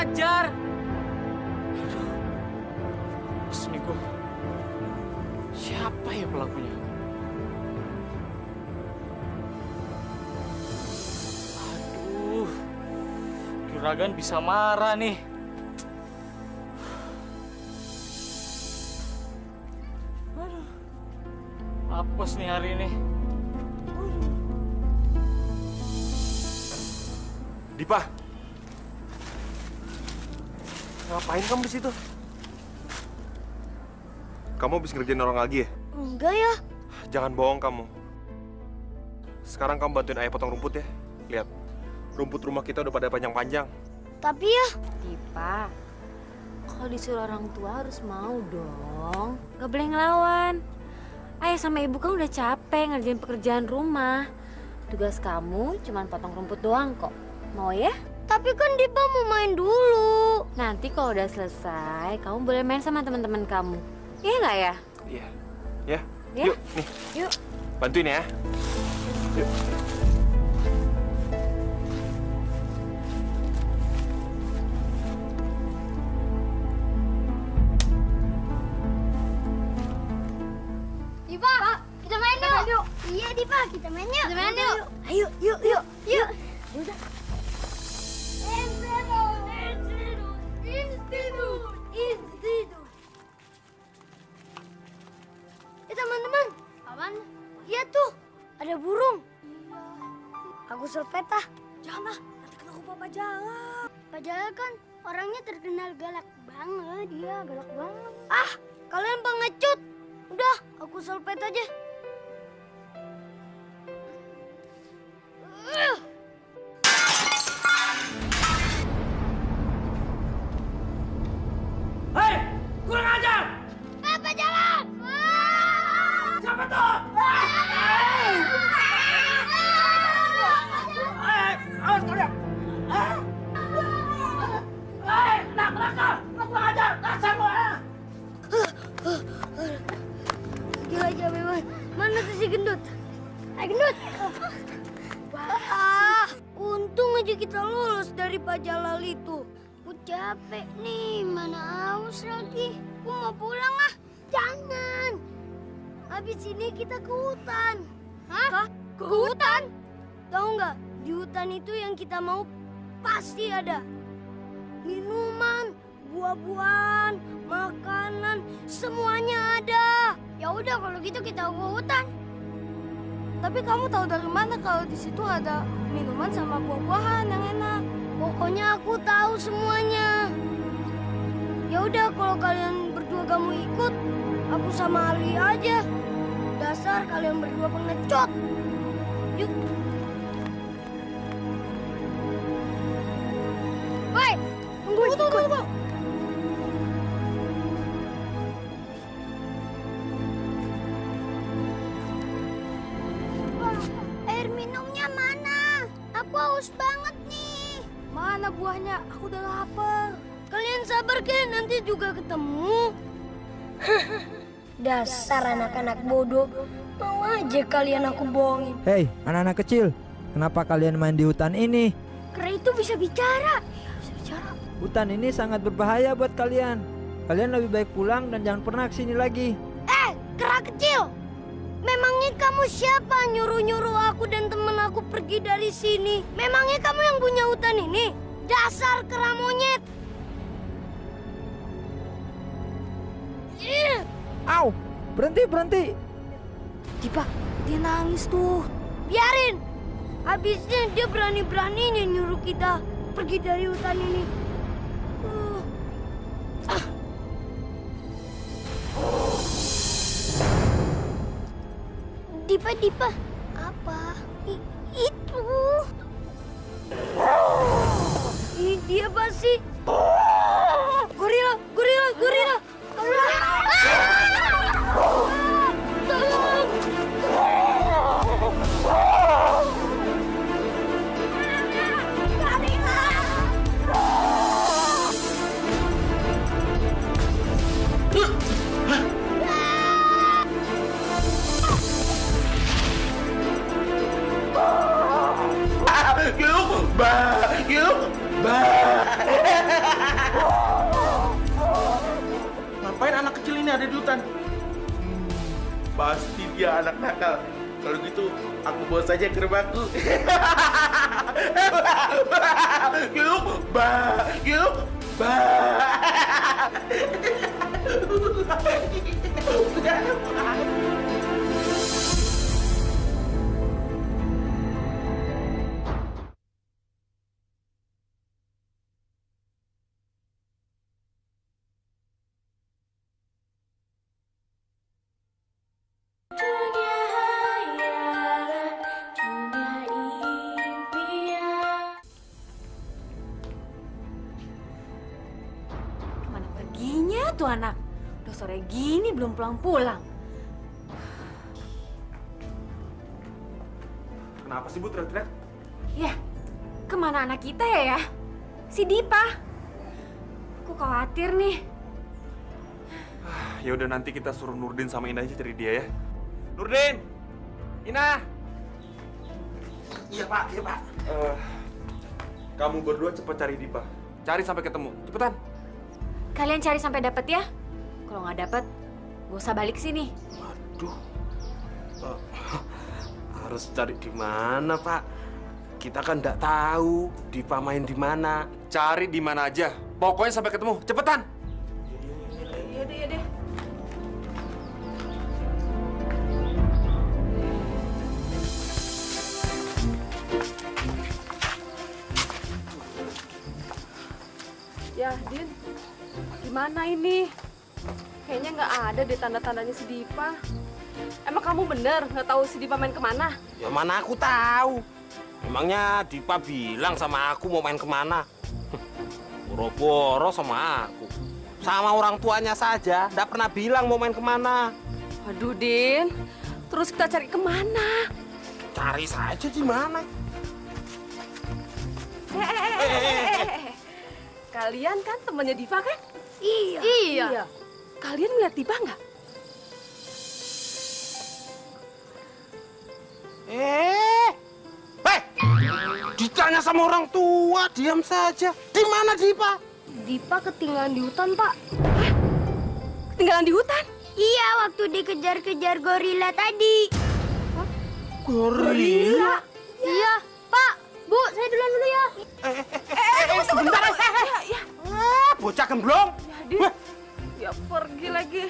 ajar. Aduh, terus nih gue. Siapa ya pelakunya? Aduh, Juragan bisa marah nih. Aduh, apes nih hari ini. Dipa, ngapain kamu di situ? Kamu habis ngerjain orang lagi ya? Enggak ya. Jangan bohong kamu. Sekarang kamu bantuin ayah potong rumput ya. Lihat, rumput rumah kita udah pada panjang-panjang. Tapi ya. Dipa, kalau disuruh orang tua harus mau dong. Gak boleh ngelawan. Ayah sama ibu kan udah capek ngerjain pekerjaan rumah. Tugas kamu cuma potong rumput doang kok. Mau ya? Tapi kan Dipa mau main dulu. Nanti kalau udah selesai, kamu boleh main sama teman-teman kamu. Iya nggak ya? Iya. Ya. Ya? Yuk, nih. Yuk. Bantuin ya. Yuk. Dipa, kita main yuk. Iya Dipa, kita main yuk. Kita main yuk. Ayo, yuk, yuk, yuk. Udah. Teman-teman, apaan? Lihat tuh, ada burung. Aku Sulpeta. Jangan ah, nanti kena aku Pak Jala. Pak Jala kan orangnya terkenal galak banget, dia galak banget. Ah, kalian pengecut. Udah, aku Sulpeta aja. Hei, kurang ajar! Pak Jala! Siapa tuh? Awas kalian! Nakal! Kurang ajar! Dasar lu! Gila aja memang. Mana tuh si gendut? Gendut! Untung aja kita lulus dari Pak Jalal itu. Aku capek nih, mana haus lagi. Aku mau pulang ah. Jangan. Habis ini kita ke hutan. Hah? Ke hutan? Tahu nggak? Di hutan itu yang kita mau pasti ada minuman, buah-buahan, makanan, semuanya ada. Ya udah kalau gitu kita ke hutan. Tapi kamu tahu dari mana kalau di situ ada minuman sama buah-buahan yang enak? Pokoknya aku tahu semuanya. Ya udah kalau kalian berdua gak mau ikut, aku sama Ali aja. Dasar kalian berdua pengecut. Yuk. Woi, tunggu. Air minumnya mana? Aku haus banget nih. Mana buahnya? Aku udah lapar. Kalian sabar kan, nanti juga ketemu. Dasar anak-anak bodoh. Mau aja kalian aku bohongin. Hei, anak-anak kecil, kenapa kalian main di hutan ini? Kera itu bisa bicara. Bisa bicara. Hutan ini sangat berbahaya buat kalian. Kalian lebih baik pulang dan jangan pernah kesini lagi. Kera kecil. Memangnya kamu siapa nyuruh-nyuruh aku dan temen aku pergi dari sini? Memangnya kamu yang punya hutan ini? Dasar kera monyet. Au, berhenti. Dipa, dia nangis tuh. Biarin. Habisnya dia berani-beraninya nyuruh kita pergi dari hutan ini. Dipa. Apa? Itu. Dia pasti. Gorila. Tolong. Yuk, bah. ada di hutan. Pasti dia anak nakal. Kalau gitu, aku bawa saja ke rumahku. Yuk, yuk, Kemana perginya tuh anak? Udah sore gini belum pulang-pulang. Kenapa sih Bu teriak-teriak? Ya, kemana anak kita ya? Si Dipa. Aku khawatir nih. Ya udah nanti kita suruh Nurdin sama Ina aja cari dia ya. Nurdin, Ina. Iya Pak, iya Pak. Kamu berdua cepat cari Dipa. Cari sampai ketemu. Cepetan. Kalian cari sampai dapet ya. Kalau nggak dapet, gak usah balik sini. Waduh, harus cari di mana Pak? Kita kan nggak tahu Dipa main di mana. Cari di mana aja. Pokoknya sampai ketemu. Cepetan. Iya deh, iya deh. Ya, Din, gimana ini? Kayaknya nggak ada deh tanda-tandanya si Dipa. Emang kamu bener nggak tahu si Dipa main kemana? Ya mana aku tahu. Emangnya Dipa bilang sama aku mau main kemana? Boro-boro sama aku. Sama orang tuanya saja, nggak pernah bilang mau main kemana. Waduh, Din. Terus kita cari kemana? Cari saja di mana. Kalian kan temannya Diva kan? Iya. Iya. Kalian ngeliat Diva nggak? Ditanya sama orang tua, diam saja. Di mana Dipa? Dipa ketinggalan di hutan, Pak. Ketinggalan di hutan? Iya, waktu dikejar-kejar gorila tadi. Gorila? Iya, Pak. Bu, saya duluan dulu ya. Sebentar. Ya. Bocah gemblong. Ya, Din. Ya pergi lagi.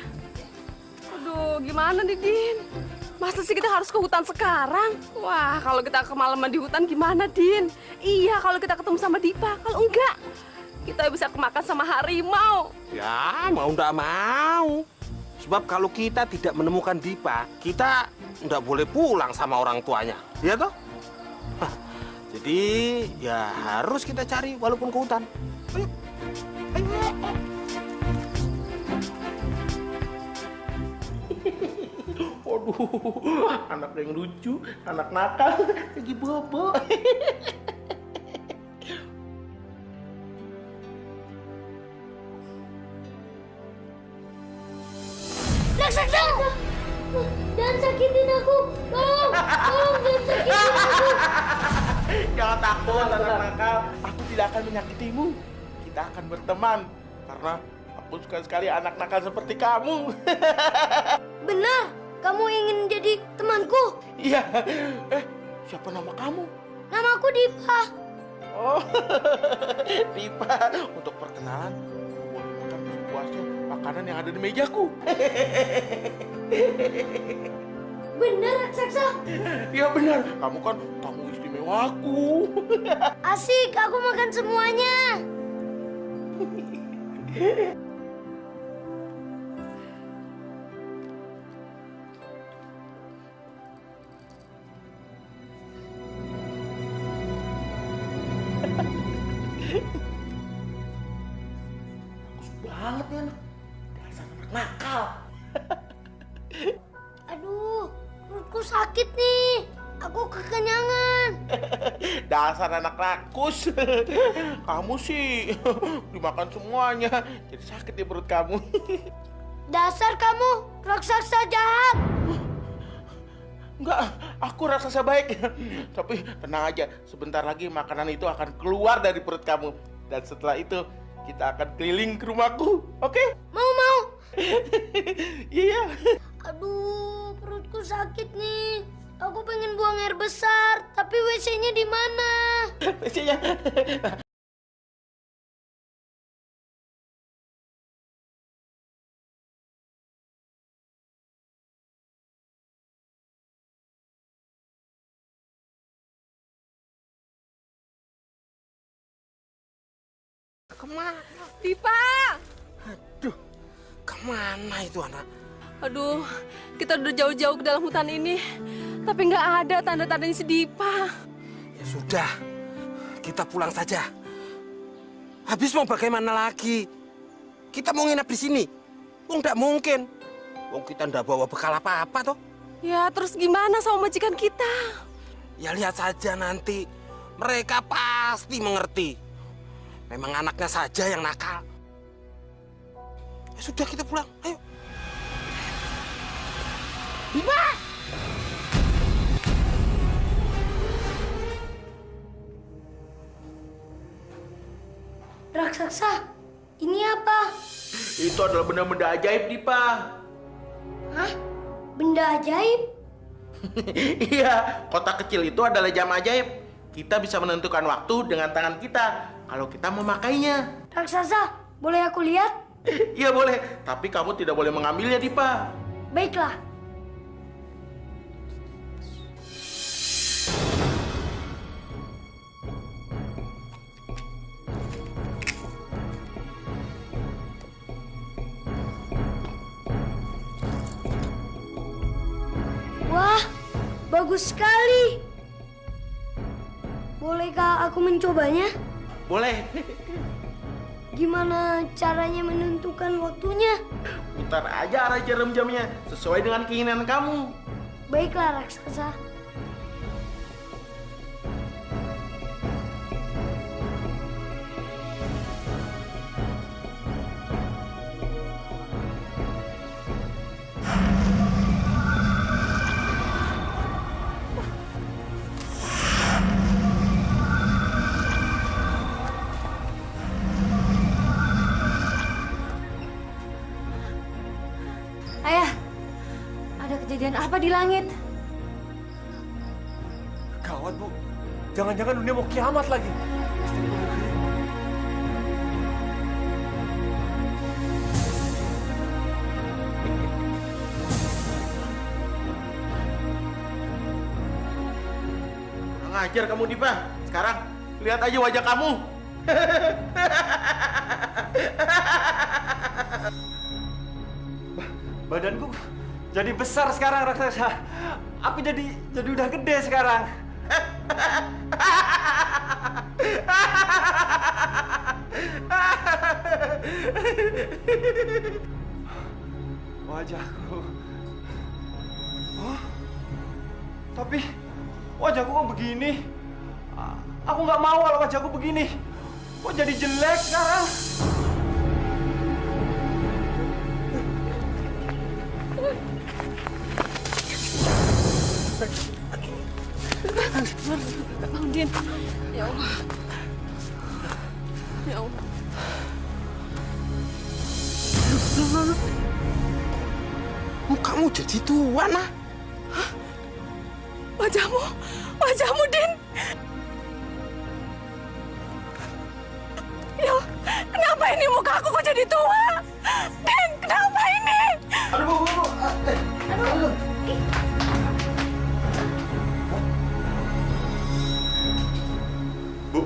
Aduh, gimana nih, Din? Masa sih kita harus ke hutan sekarang? Wah, kalau kita kemalaman di hutan gimana, Din? Iya, kalau kita ketemu sama Dipa. Kalau enggak, kita bisa kemakan sama harimau. Ya, mau ndak mau. Sebab kalau kita tidak menemukan Dipa, kita ndak boleh pulang sama orang tuanya. Ya toh? Hah, jadi, ya harus kita cari walaupun ke hutan. Ayo. Waduh, anak yang lucu, anak nakal, lagi bobo. Raksasa! Jangan sakitin aku! Tolong! Tolong, jangan sakitin aku! Jangan takut, anak nakal. Aku tidak akan menyakitimu. Kita akan berteman. Karena aku suka sekali anak nakal seperti kamu. Benar! Kamu ingin jadi temanku? Iya. Siapa nama kamu? Namaku Dipa. Oh, Dipa. Untuk perkenalan, boleh makan sepuasnya makanan yang ada di mejaku. Benar, Raksasa. Iya benar. Kamu kan tamu istimewaku. Asik, aku makan semuanya. Bagus banget ya, dasar anak nakal. Aduh, perutku sakit nih. Aku kekenyangan. Dasar anak rakus. Kamu sih dimakan semuanya, jadi sakit di perut kamu. Dasar kamu, raksasa jahat. Enggak, aku raksasa baik. Tapi tenang aja, sebentar lagi makanan itu akan keluar dari perut kamu. Dan setelah itu, kita akan keliling ke rumahku, oke? Mau. Iya. Aduh, perutku sakit nih. Aku pengen buang air besar, tapi WC-nya di mana? WC-nya. Kemana? Dipa! Aduh, kemana itu anak? Aduh, kita udah jauh-jauh ke dalam hutan ini. Tapi nggak ada tanda-tandanya si Dipa. Ya sudah, kita pulang saja. Habis mau bagaimana lagi? Kita mau nginap di sini. Wong nggak mungkin. Wong kita nggak bawa bekal apa-apa toh. Ya, terus gimana sama majikan kita? Ya lihat saja nanti. Mereka pasti mengerti. Memang anaknya saja yang nakal. Ya sudah, kita pulang. Ayo. Dipa! Raksasa, ini apa? Itu adalah benda-benda ajaib, Dipa. Hah? Benda ajaib? Iya, kotak kecil itu adalah jam ajaib. Kita bisa menentukan waktu dengan tangan kita kalau kita memakainya. Raksasa, boleh aku lihat? Iya boleh, tapi kamu tidak boleh mengambilnya, Dipa. Baiklah. Wah, bagus sekali. Bolehkah aku mencobanya? Boleh. Gimana caranya menentukan waktunya? Putar aja arah jarum jamnya sesuai dengan keinginan kamu. Baiklah, raksasa. Ayah, ada kejadian apa di langit? Gawat, Bu. Jangan-jangan dunia mau kiamat lagi. Ngajar kamu, Dipa. Sekarang lihat aja wajah kamu. Badanku jadi besar sekarang, raksasa. Aku jadi udah gede sekarang. Wajahku. Oh, tapi wajahku kok begini? Aku nggak mau kalau wajahku begini. Kok jadi jelek sekarang? Bang Din, ya Allah. Ya Allah. Mukamu jadi tua, nah. Wajahmu, Din. Ya, kenapa ini muka aku kok jadi tua? Din, kenapa ini? Aduh, Bu. Aduh. Bu.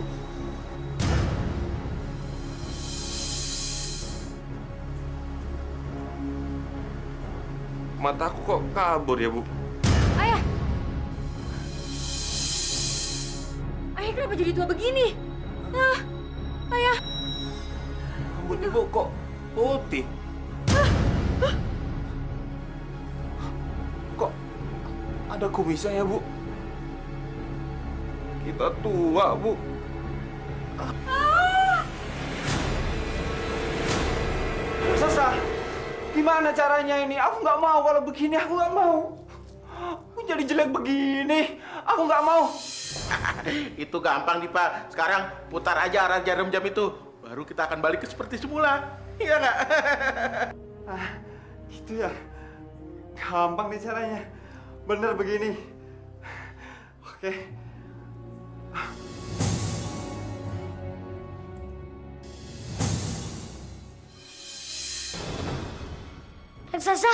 Mataku kok kabur ya, Bu? Ayah! Ayah kenapa jadi tua begini? Ah, ayah! Rambut Ibu kok putih? Kok ada kumisnya ya, Bu? Kita tua, Bu. Raksasa, gimana caranya ini? Aku nggak mau kalau begini, aku nggak mau. Aku jadi jelek begini, aku nggak mau. Itu gampang, Dipa. Sekarang putar aja arah jarum jam itu. Baru kita akan balik ke seperti semula. Iya nggak? Gitu ya. Gampang nih caranya. Bener begini. Oke. Raksasa,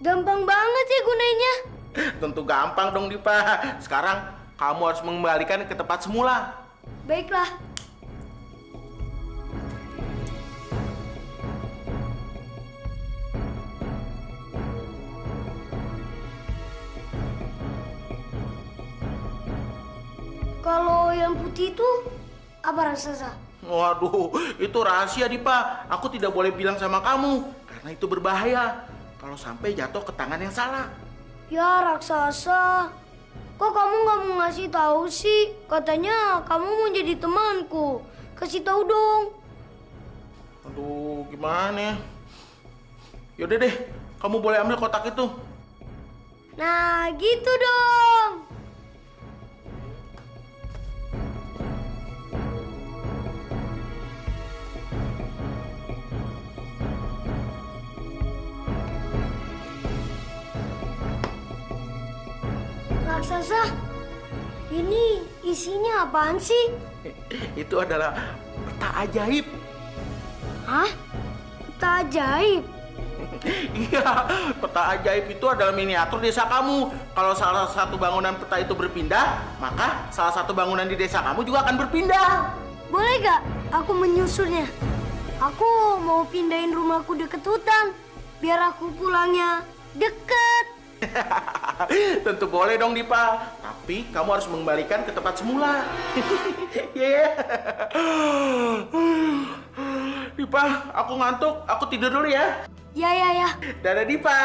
gampang banget ya gunanya. Tentu gampang dong Dipa. Sekarang kamu harus mengembalikan ke tempat semula. Baiklah. Kalau yang putih itu apa raksasa? Waduh, itu rahasia Dipa. Aku tidak boleh bilang sama kamu karena itu berbahaya kalau sampai jatuh ke tangan yang salah. Ya raksasa, kok kamu nggak mau ngasih tahu sih? Katanya kamu mau jadi temanku. Kasih tahu dong. Aduh, gimana ya? Yaudah deh, kamu boleh ambil kotak itu. Nah, gitu dong. Raksasa, ini isinya apaan sih? Itu adalah peta ajaib. Hah? Peta ajaib? Iya, peta ajaib itu adalah miniatur desa kamu. Kalau salah satu bangunan peta itu berpindah, maka salah satu bangunan di desa kamu juga akan berpindah. Boleh gak aku menyusulnya? Aku mau pindahin rumahku deket hutan, biar aku pulangnya deket. Tentu boleh dong Dipa, tapi kamu harus mengembalikan ke tempat semula. Yeah. Dipa, aku ngantuk, aku tidur dulu ya. Ya. Dadah Dipa.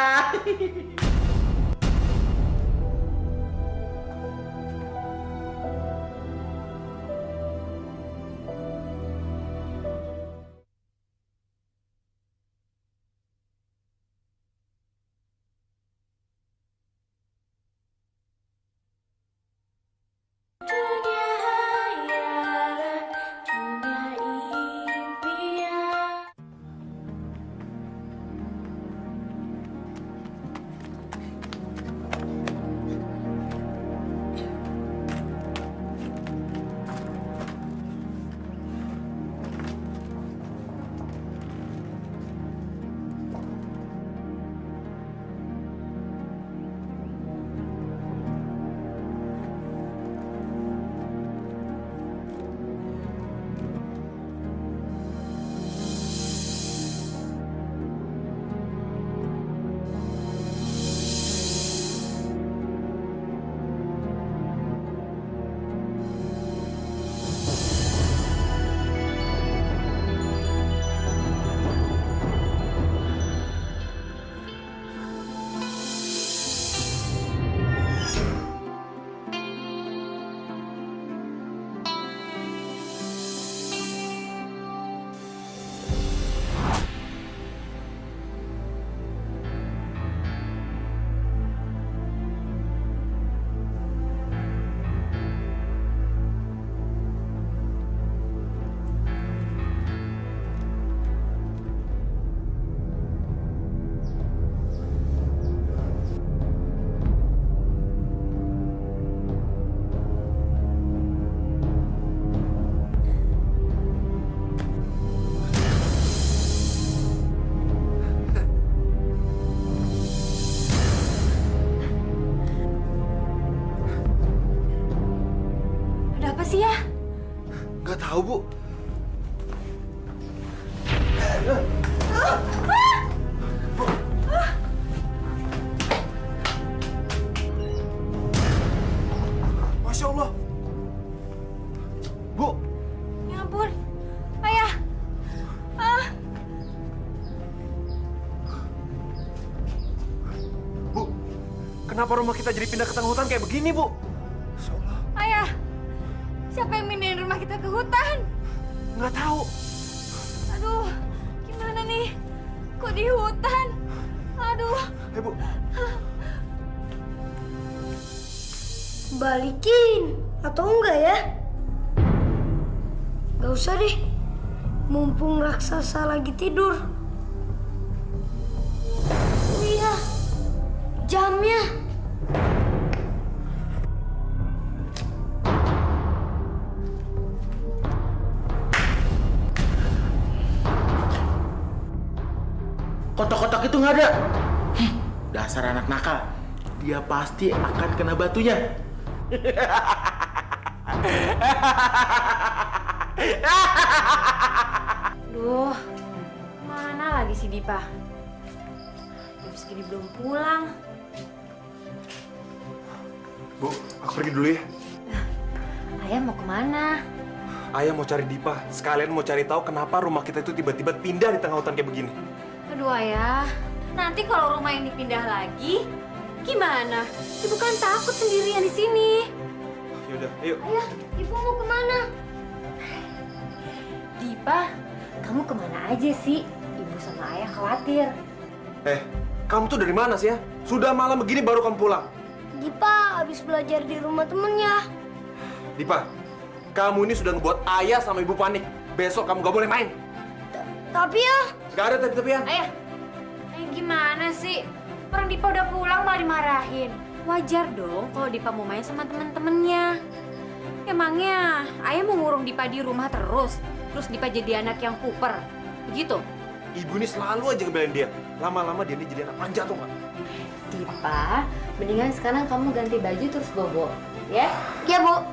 Nggak tahu, Bu. Masya Allah. Bu. Ya ampun. Ayah. Bu, kenapa rumah kita jadi pindah ke tengah hutan kayak begini, Bu? Masya Allah. Ayah. Siapa yang pindahin rumah kita ke hutan? Nggak tahu. Aduh, gimana nih? Kok di hutan? Aduh. Bu. Balikin atau enggak ya? Gak usah deh. Mumpung raksasa lagi tidur. jamnya. Kotak-kotak itu nggak ada. Dasar anak nakal. Dia pasti akan kena batunya. Duh, mana lagi si Dipa? Jam segini belum pulang. Bu, aku pergi dulu ya. Ayah mau kemana? Ayah mau cari Dipa. Sekalian mau cari tahu kenapa rumah kita itu tiba-tiba pindah di tengah hutan kayak begini. Aduh ayah, nanti kalau rumah ini pindah lagi, gimana? Ibu kan takut sendirian di sini. Yaudah, ayo. Ayah, ibu mau kemana? Dipa, kamu kemana aja sih? Ibu sama ayah khawatir. Kamu tuh dari mana sih ya? Sudah malam begini baru kamu pulang. Dipa habis belajar di rumah temennya. Dipa, kamu ini sudah ngebuat ayah sama ibu panik. Besok kamu gak boleh main. Tapi ya, Gak ada tapi-tapian. Ayah, gimana sih? Orang Dipa udah pulang malah dimarahin. Wajar dong kalau Dipa mau main sama temen-temennya. Emangnya ayah mau ngurung Dipa di rumah terus Dipa jadi anak yang kuper? Begitu? Ibu ini selalu aja ngebelain dia. Lama-lama dia ini jadi anak manja tuh nggak? Dipa, mendingan sekarang kamu ganti baju terus bobo, ya? ya Bu.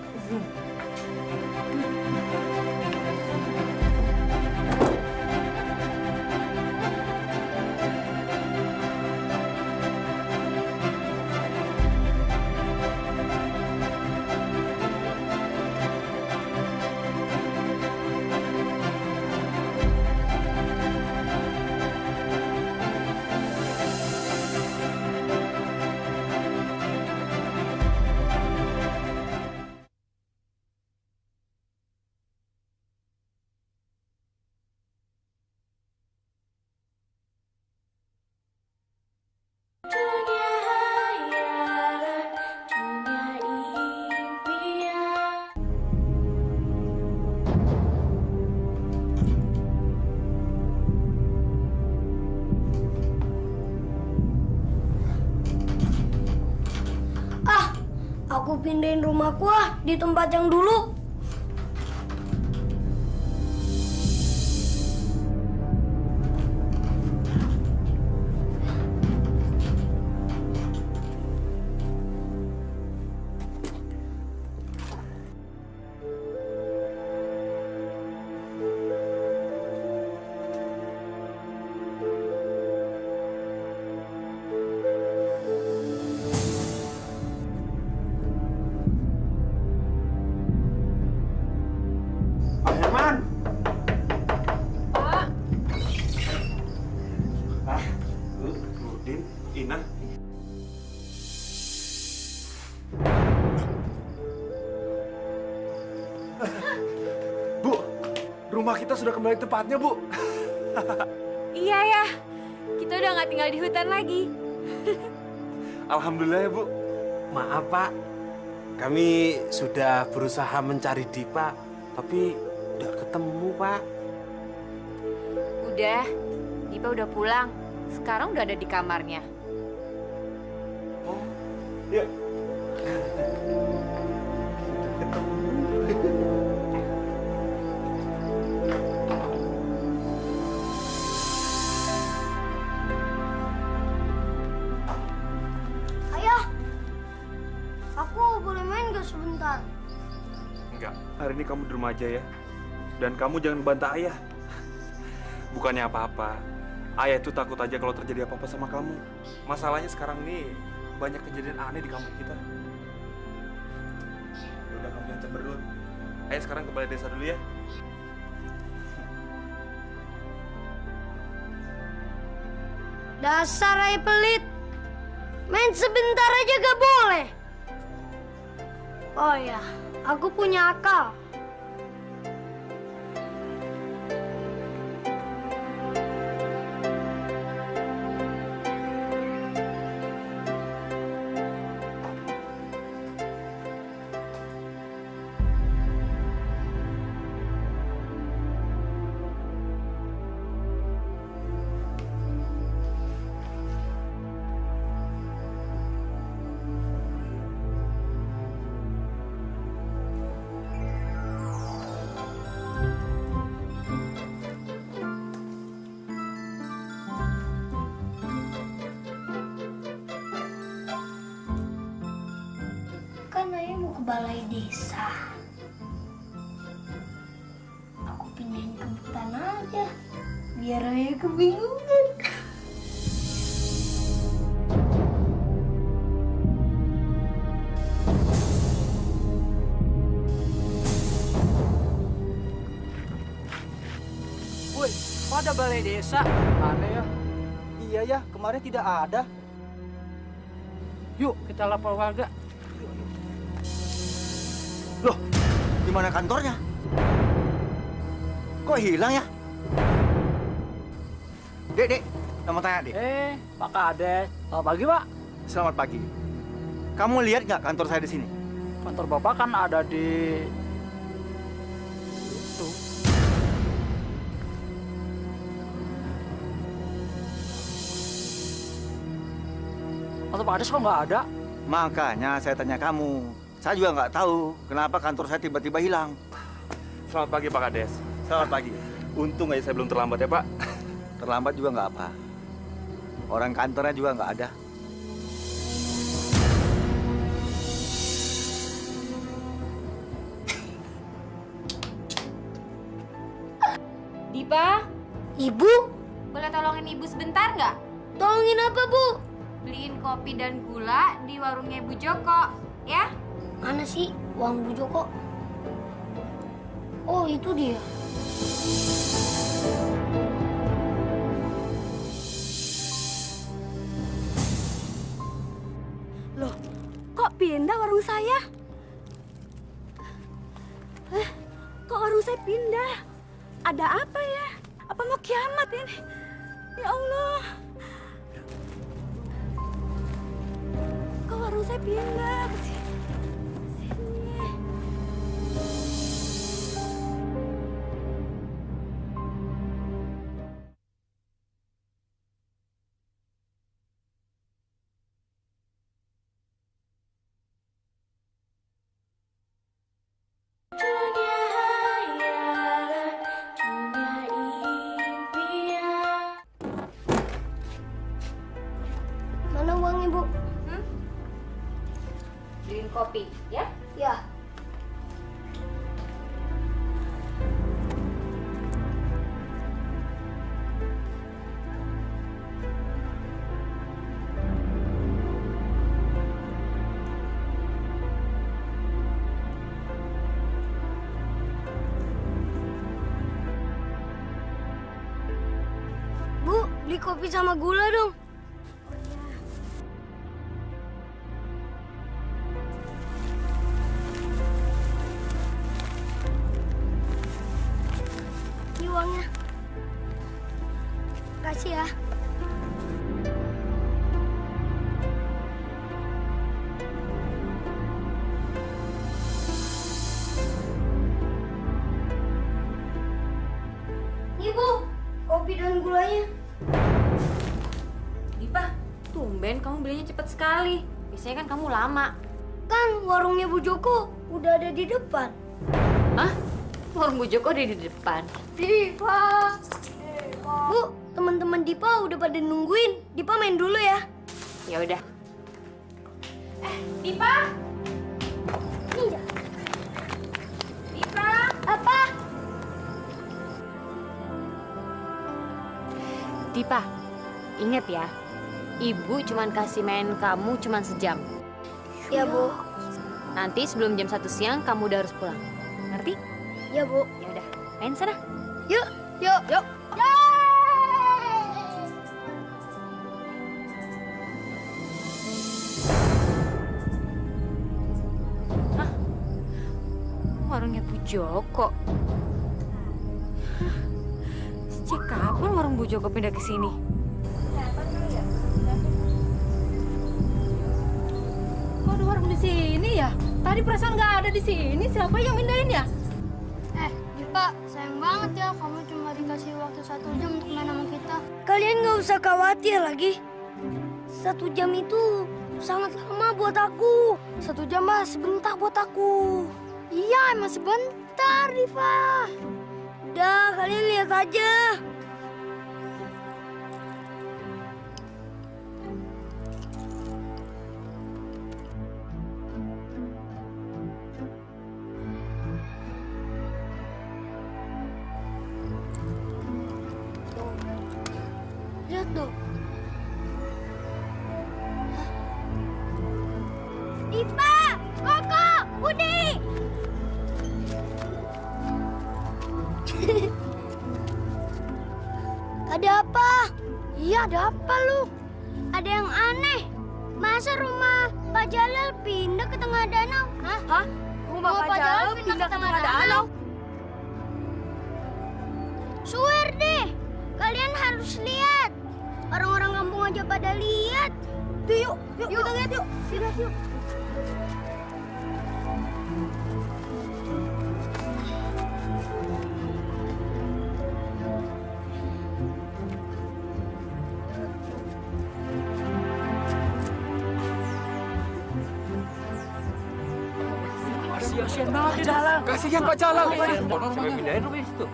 Aku pindahin rumahku di tempat yang dulu. Ina. Bu, rumah kita sudah kembali tempatnya, Bu. Iya ya, kita udah nggak tinggal di hutan lagi. Alhamdulillah ya, Bu. Maaf, Pak. Kami sudah berusaha mencari Dipa, tapi nggak ketemu, Pak. Udah, Dipa udah pulang. Sekarang udah ada di kamarnya. Oh, ya. Ayah, aku boleh main gak sebentar? Enggak, hari ini kamu di rumah aja ya. Dan kamu jangan bantah ayah. Bukannya apa-apa. Ayah itu takut aja kalau terjadi apa-apa sama kamu. Masalahnya sekarang nih banyak kejadian aneh di kampung kita. Udah kamu jangan cemberut. Ayah sekarang ke balai desa dulu ya. Dasar ayah pelit. Main sebentar aja gak boleh. Oh ya, aku punya akal. balai desa. Aku pindahin ke hutan aja, biar Ayah kebingungan. Woi, kok ada balai desa? Aneh ya. Iya ya, kemarin tidak ada. Yuk, kita lapor warga. Loh, di mana kantornya? Kok hilang ya? Dek, nama tanya dek. Pak Kades. Selamat pagi, Pak. Selamat pagi. Kamu lihat nggak kantor saya di sini? Kantor Bapak kan ada di itu. Kantor Pak Kades kok nggak ada? Makanya saya tanya kamu. Saya juga nggak tahu kenapa kantor saya tiba-tiba hilang. Selamat pagi Pak Kades. Selamat pagi. Untung aja saya belum terlambat ya Pak. Terlambat juga nggak apa. Orang kantornya juga nggak ada. Dipa, Ibu, boleh tolongin ibu sebentar nggak? tolongin apa, Bu? Beliin kopi dan gula di warungnya Bu Joko, ya? Mana sih uang Bu Joko? Oh, itu dia. Loh, kok pindah warung saya? Kok warung saya pindah? Ada apa ya? Apa mau kiamat ini? Ya Allah. Kok warung saya pindah ke sini? Mana uangnya, Bu? Beliin kopi, ya? Ya. Bu, beli kopi sama gula dong. Ini uangnya. Kasih ya. Nih, Bu, kopi dan gulanya. Dipa, tumben kamu belinya cepet sekali. Biasanya kan kamu lama. Kan warungnya Bu Joko udah ada di depan. Hah? Warung Bu Joko ada di depan. Dipa. Bu, teman-teman Dipa udah pada nungguin. Dipa main dulu ya. Ya udah. Dipa, Iya. Dipa. Apa? Dipa, inget ya. Ibu cuman kasih main kamu cuman sejam. Ya, Bu. Nanti sebelum jam 1 siang kamu udah harus pulang. Ngerti? Ya, Bu. Ya udah, main sana. Yuk, yuk, yuk. Warungnya Bu Joko. Sejak kapan warung Bu Joko pindah ke sini? Kok ada warung di sini ya? Tadi perasaan nggak ada di sini. Siapa yang mindahin ya? Dipa, sayang banget ya kamu cuma dikasih waktu 1 jam untuk main sama kita. Kalian nggak usah khawatir lagi. 1 jam itu sangat lama buat aku. 1 jam mah sebentar buat aku. Iya, emang sebentar, Diva. Udah, kalian lihat aja. lihat dong. Dipa, Koko, Budi. Ada apa? Iya, ada apa lu? Ada yang aneh. Masa rumah Pak Jalal pindah ke tengah danau? Hah? Rumah Pak Jalal pindah ke tengah danau? Swear deh, kalian harus lihat. Orang-orang kampung aja pada lihat. Yuk, kita lihat yuk. Lihat yuk. Kasihan banget di dalam. Kasihan Pak Jalal. Sampai pindahin rumah situ.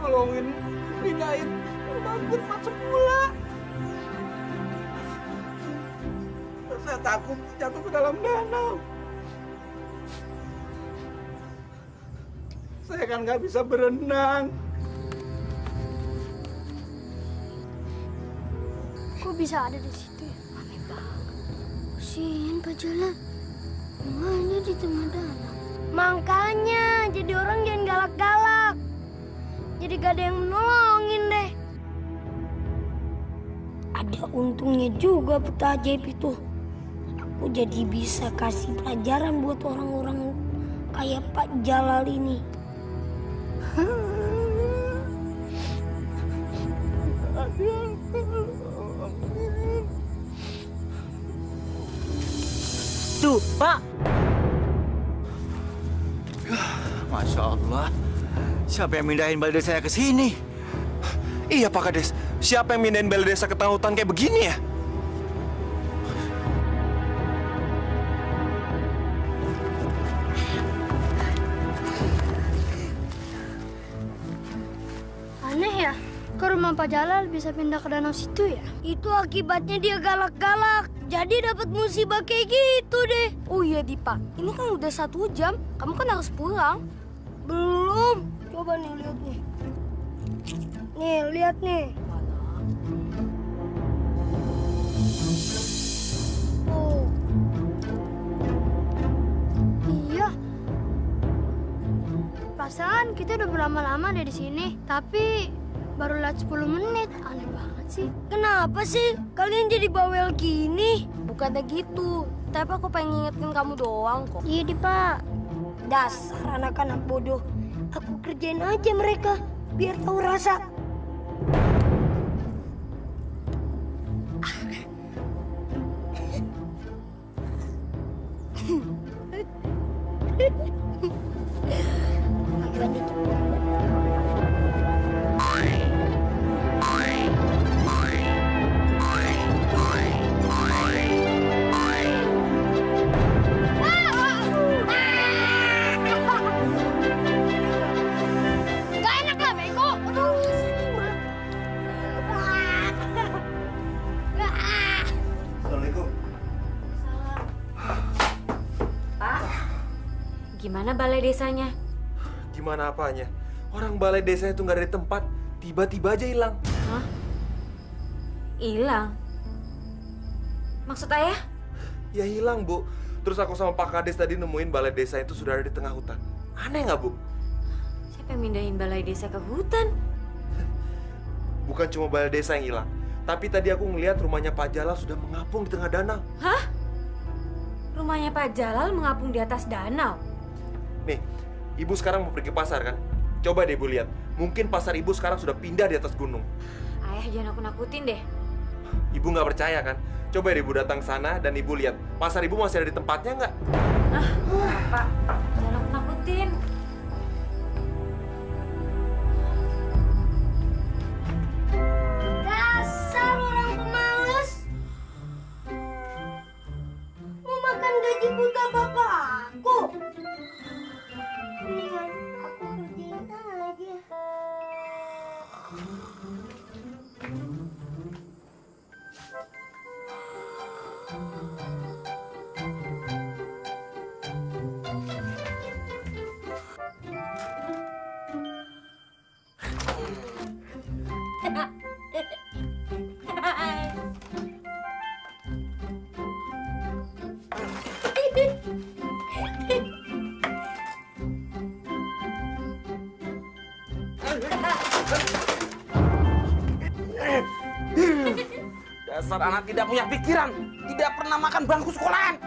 Tolongin, pindahin rumah gue tempat semula. Saya takut jatuh ke dalam danau. Saya kan nggak bisa berenang. Kok bisa ada di situ ya? Aneh banget. Kasihan Pak Jalal. Rumahnya di tengah danau. Makanya jadi orang jangan galak-galak. Jadi gak ada yang menolongin deh. Ada untungnya juga peta ajaib itu. Aku jadi bisa kasih pelajaran buat orang-orang kayak Pak Jalal ini. Tuh, Pak. Masya Allah. Siapa yang mindahin balai desanya ke sini? Iya Pak Kades, siapa yang mindahin balai desa ke tengah hutan kayak begini ya? Aneh ya, ke rumah Pak Jalal bisa pindah ke danau situ ya? Itu akibatnya dia galak-galak. Jadi dapat musibah kayak gitu deh. Oh iya Dipa, ini kan udah 1 jam. Kamu kan harus pulang. Belum. Coba nih lihat nih. Nih, lihat nih. Oh. Iya. Perasaan kita udah berlama-lama deh di sini, tapi baru lewat 10 menit. Aneh banget sih. Kenapa sih kalian jadi bawel gini? Bukannya gitu, tapi aku pengen ngingetin kamu doang kok. Iya, Pak. Dasar anak-anak bodoh. Aku kerjain aja mereka biar tahu rasa. Gak enak lah, bego. Assalamualaikum. Gimana balai desanya? Gimana apanya? Orang balai desanya tuh nggak ada di tempat, tiba-tiba aja hilang. Hah? Hilang? Maksud ayah? Ya hilang Bu. Terus aku sama Pak Kades tadi nemuin balai desa itu sudah ada di tengah hutan. Aneh nggak Bu? Siapa yang mindahin balai desa ke hutan? Bukan cuma balai desa yang hilang, tapi tadi aku ngelihat rumahnya Pak Jalal sudah mengapung di tengah danau. Hah? Rumahnya Pak Jalal mengapung di atas danau? Nih, Ibu sekarang mau pergi pasar kan? Coba deh Ibu lihat. Mungkin pasar Ibu sekarang sudah pindah di atas gunung. Ayah jangan aku nakutin deh. Ibu nggak percaya kan? Coba deh Ibu datang sana dan Ibu lihat. Pasar Ibu masih ada di tempatnya nggak? Pak, jangan aku nakutin. Dasar orang pemalas. Mau makan gaji buta bapak aku. Mendingan aku kerjain aja. Dasar anak tidak punya pikiran, tidak pernah makan bangku sekolahan.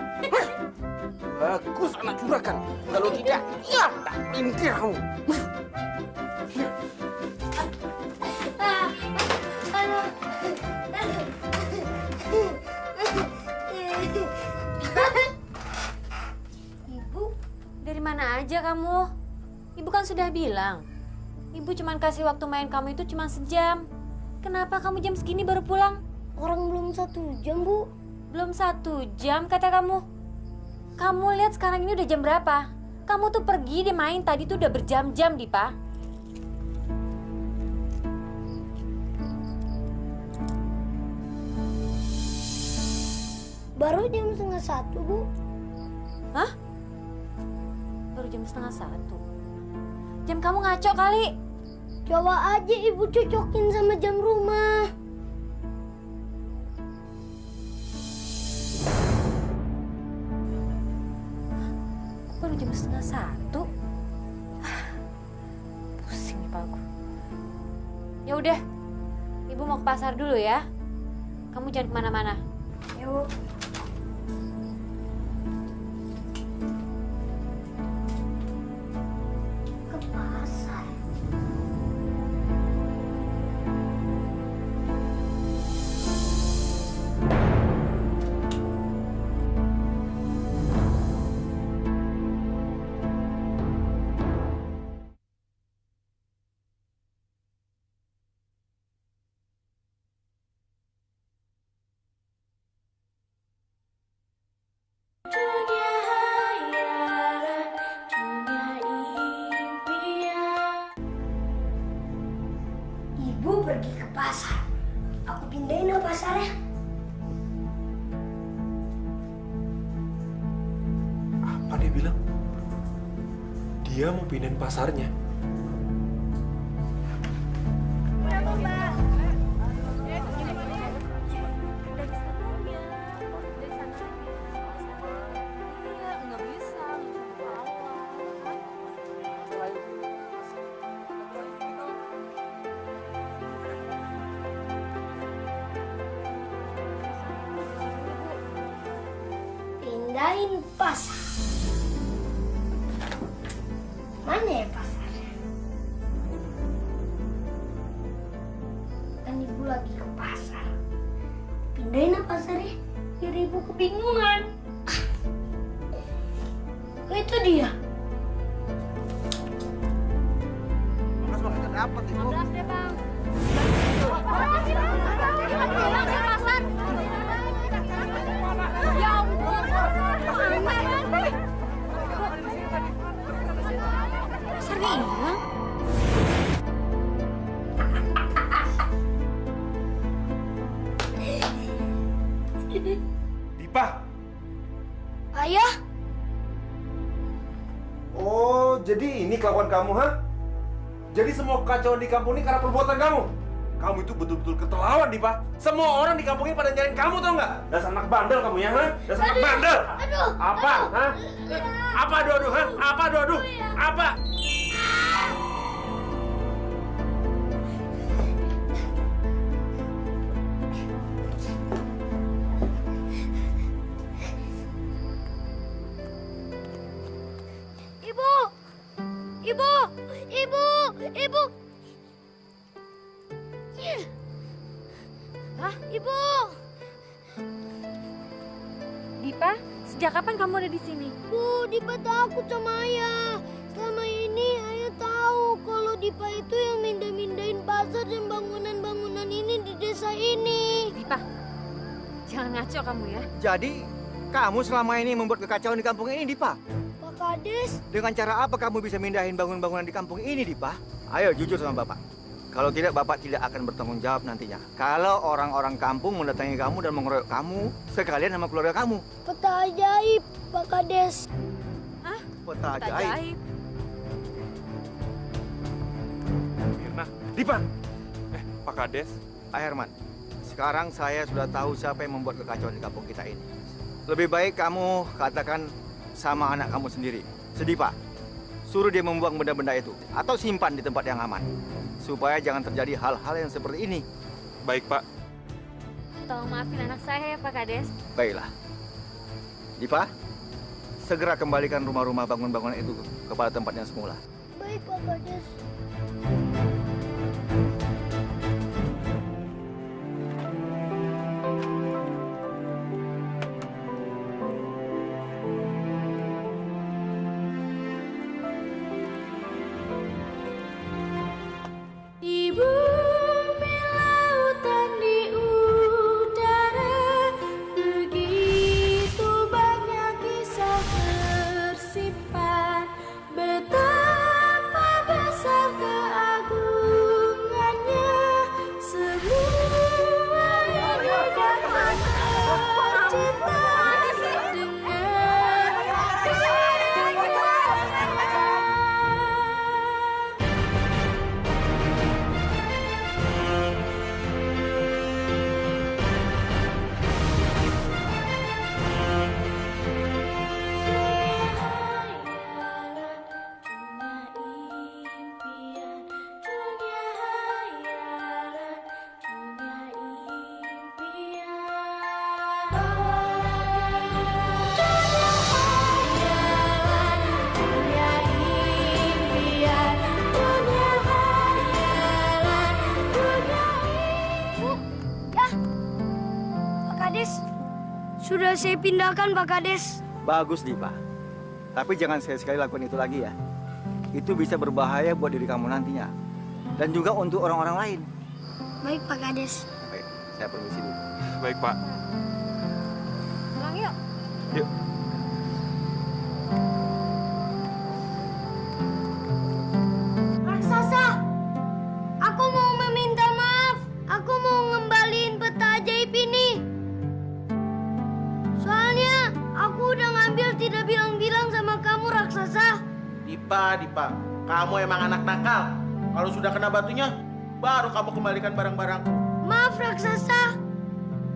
Bagus anak juragan. Kalau tidak, ya tak minggir kamu. Ibu, dari mana aja kamu? Ibu kan sudah bilang, Ibu cuma kasih waktu main kamu itu cuma sejam. Kenapa kamu jam segini baru pulang? Orang belum 1 jam, Bu. Belum 1 jam kata kamu. Kamu lihat sekarang ini udah jam berapa? Kamu tuh pergi dia main tadi tuh udah berjam-jam, Dipa. Baru jam 1:30, Bu. Hah? Baru jam 1:30. Jam kamu ngaco kali. Coba aja Ibu cocokin sama jam rumah. Baru jam 1:30. Pusing nih aku. Ya udah, Ibu mau ke pasar dulu ya. Kamu jangan kemana-mana. Yuk. Ke pasar. Ibu pergi ke pasar. Aku pindahin ke pasarnya. Apa dia bilang? Dia mau pindahin pasarnya. Pindahin pasar. Mana ya pasarnya? Kan Ibu lagi ke pasar. Pindahin apa pasarnya? Biar Ibu kebingungan. Itu dia. Makan dapat Ibu. 15 deh, Bang. Ya ampun. Pasarnya hilang. Dipa! Ayah, Oh, jadi ini kelakuan kamu, ha? Jadi semua kekacauan di kampung ini karena perbuatan kamu? Kamu itu betul-betul keterlaluan, Dipa. Semua orang di kampung ini pada nyariin kamu, tau nggak? Dasar anak bandel kamu ya, ha? Dasar anak bandel! aduh, Apa, ha? Apa aduh-aduh, ha? Apa aduh-aduh? Apa? Ibu, Ibu, Ibu, Ibu. Hah? Ibu. Dipa, sejak kapan kamu ada di sini? Bu, Dipa takut sama Ayah. Selama ini Ayah tahu kalau Dipa itu yang mindah-mindahin pasar dan bangunan-bangunan ini di desa ini. Dipa, jangan ngaco kamu ya. Jadi, kamu selama ini membuat kekacauan di kampung ini, Dipa? Pak Kades, Dengan cara apa kamu bisa mindahin bangunan-bangunan di kampung ini, Dipa? Ayo jujur sama Bapak. Kalau tidak, Bapak tidak akan bertanggung jawab nantinya. Kalau orang-orang kampung mendatangi kamu dan mengeroyok kamu, sekalian sama keluarga kamu. peta ajaib, Pak Kades. Hah? Peta Tak ajaib. ajaib. Mirna, Dipa! Pak Kades, Pak Herman, sekarang saya sudah tahu siapa yang membuat kekacauan di kampung kita ini. Lebih baik kamu katakan sama anak kamu sendiri. Sedih, Pak. Suruh dia membuang benda-benda itu atau simpan di tempat yang aman. supaya jangan terjadi hal-hal yang seperti ini. Baik, Pak. Tolong maafin anak saya ya Pak Kades. Baiklah. Diva, segera kembalikan rumah-rumah bangunan-bangunan itu kepada tempatnya semula. Baik, Pak Kades. Di bumi, lautan, di udara, begitu banyak kisah tersimpan. Betapa besar keagungannya, semua ini dapat tercipta dengan Ya, Pak Kades. Sudah saya pindahkan, Pak Kades. Bagus, Diva. Tapi jangan sekali-sekali lakukan itu lagi ya. Itu bisa berbahaya buat diri kamu nantinya. Dan juga untuk orang-orang lain. Baik, Pak Kades. Baik, saya permisi dulu. Baik, Pak. Pulang yuk. Yuk. Raksasa, aku mau meminta maaf. Aku mau ngembaliin peta ajaib ini. Soalnya aku udah ngambil tidak bilang-bilang sama kamu, raksasa. Dipa, kamu emang anak nakal. Kalau sudah kena batunya, baru kamu kembalikan barang-barangku. Maaf, raksasa.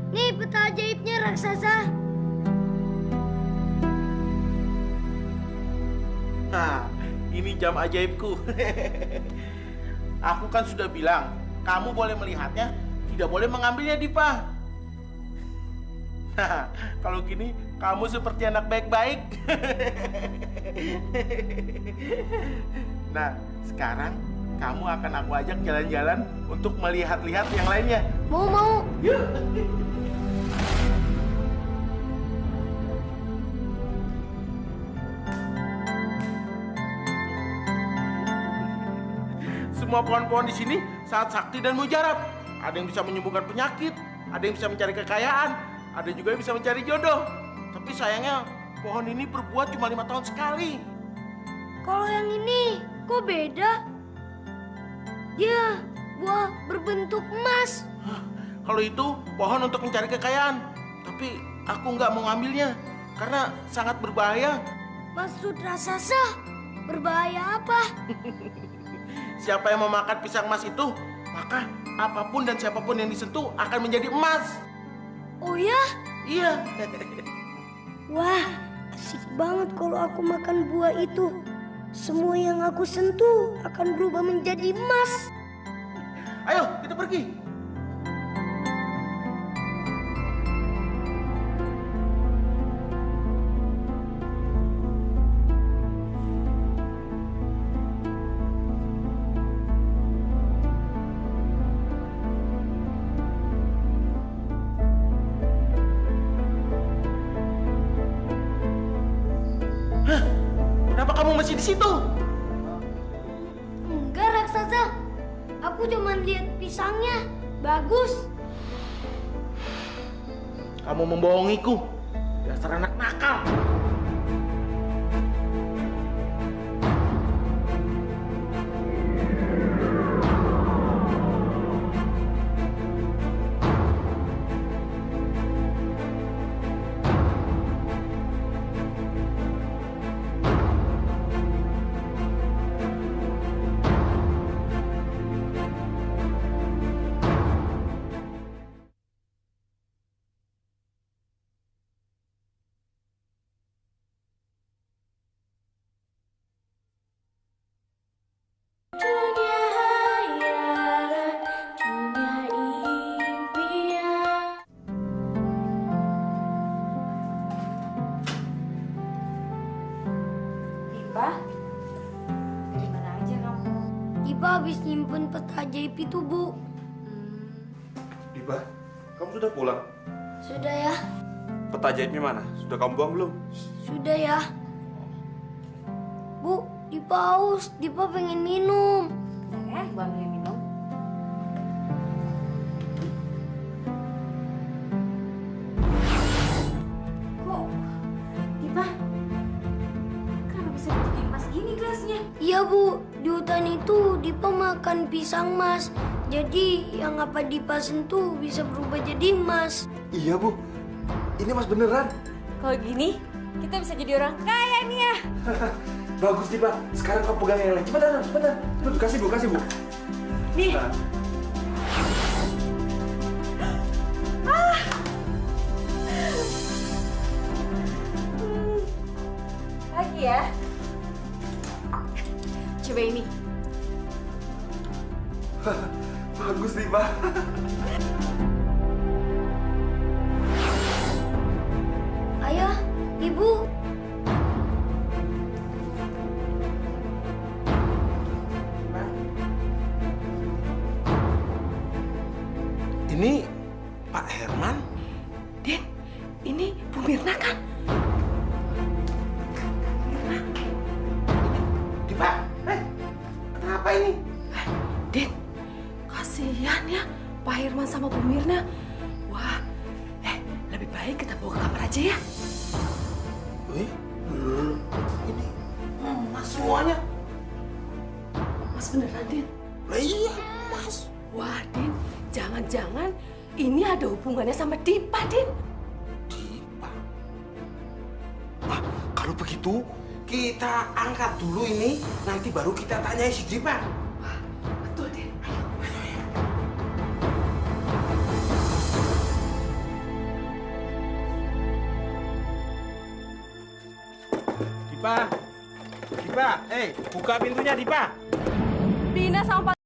Nih peta ajaibnya, raksasa. Nah, ini jam ajaibku. Aku kan sudah bilang, kamu boleh melihatnya, tidak boleh mengambilnya, Dipa. Nah, kalau gini, kamu seperti anak baik-baik. Nah, sekarang kamu akan aku ajak jalan-jalan untuk melihat-lihat yang lainnya. Mau. Yuk. Semua pohon-pohon di sini sangat sakti dan mujarab. Ada yang bisa menyembuhkan penyakit, ada yang bisa mencari kekayaan, ada juga yang bisa mencari jodoh. Tapi sayangnya pohon ini berbuah cuma 5 tahun sekali. Kalau yang ini, kok beda? Dia buah berbentuk emas. Kalau itu pohon untuk mencari kekayaan. Tapi aku nggak mau ngambilnya karena sangat berbahaya. Maksud raksasa, berbahaya apa? Siapa yang memakan pisang emas itu, maka apapun dan siapapun yang disentuh akan menjadi emas. Oh ya? Iya. Wah, asik banget kalau aku makan buah itu. Semua yang aku sentuh akan berubah menjadi emas. Ayo, kita pergi. Hah? Kenapa kamu masih di situ? Enggak, raksasa. Aku cuma lihat pisangnya. Bagus. Kamu membohongiku. Dasar anak nakal. Dipa habis nyimpen peta ajaib itu, Bu. Dipa, kamu sudah pulang? Sudah ya? Peta ajaibnya mana? Sudah kamu buang belum? Sudah ya. Bu, Dipa haus. Dipa pengen minum. Ya, gua ambil minum. Kok, Dipa? Kenapa bisa jadi emas gini gelasnya? Iya, Bu. Di hutan itu Dipa makan pisang mas. Jadi yang apa Dipa sentuh bisa berubah jadi emas. Iya, Bu. Ini mas beneran. Kalau gini, kita bisa jadi orang kaya nih ya. Bagus, Dipa. Sekarang kamu pegang yang lain. Cepetan, cepetan. Tuh, kasih, Bu, kasih, Bu. Nih. Nah. Lagi ya. Coba ini. Bagus, Dipa. Ayah, Ibu. Ini Pak Herman? Din, ini Bu Mirna kan? Dipa, kenapa ini? Din, kasihan ya Pak Herman sama Bu Mirna. Wah, lebih baik kita bawa ke kamar aja ya. Wih, ini emas semuanya. Mas beneran, Din? Lah iya, emas. Wah, Din, jangan-jangan ini ada hubungannya sama Dipa, Din. Dipa. Nah, kalau begitu kita angkat dulu ini, nanti baru kita tanyai si Dipa. Betul, Din. Ayo. Dipa, Dipa, buka pintunya Dipa. Bina sama Pak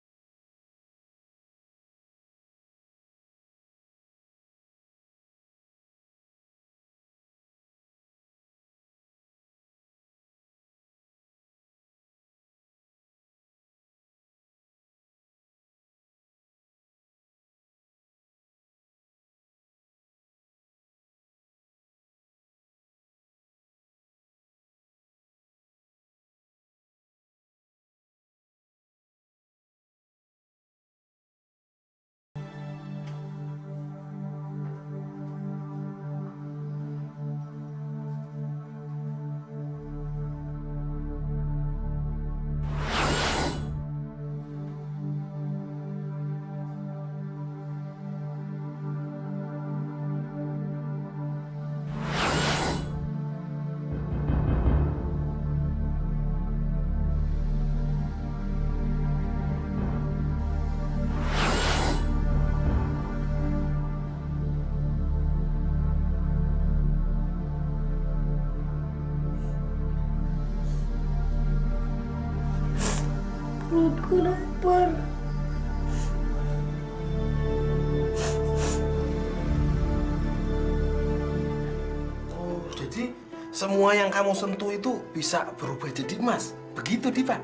Perutku lapar. Oh, jadi semua yang kamu sentuh itu bisa berubah jadi emas. Begitu, Dipa?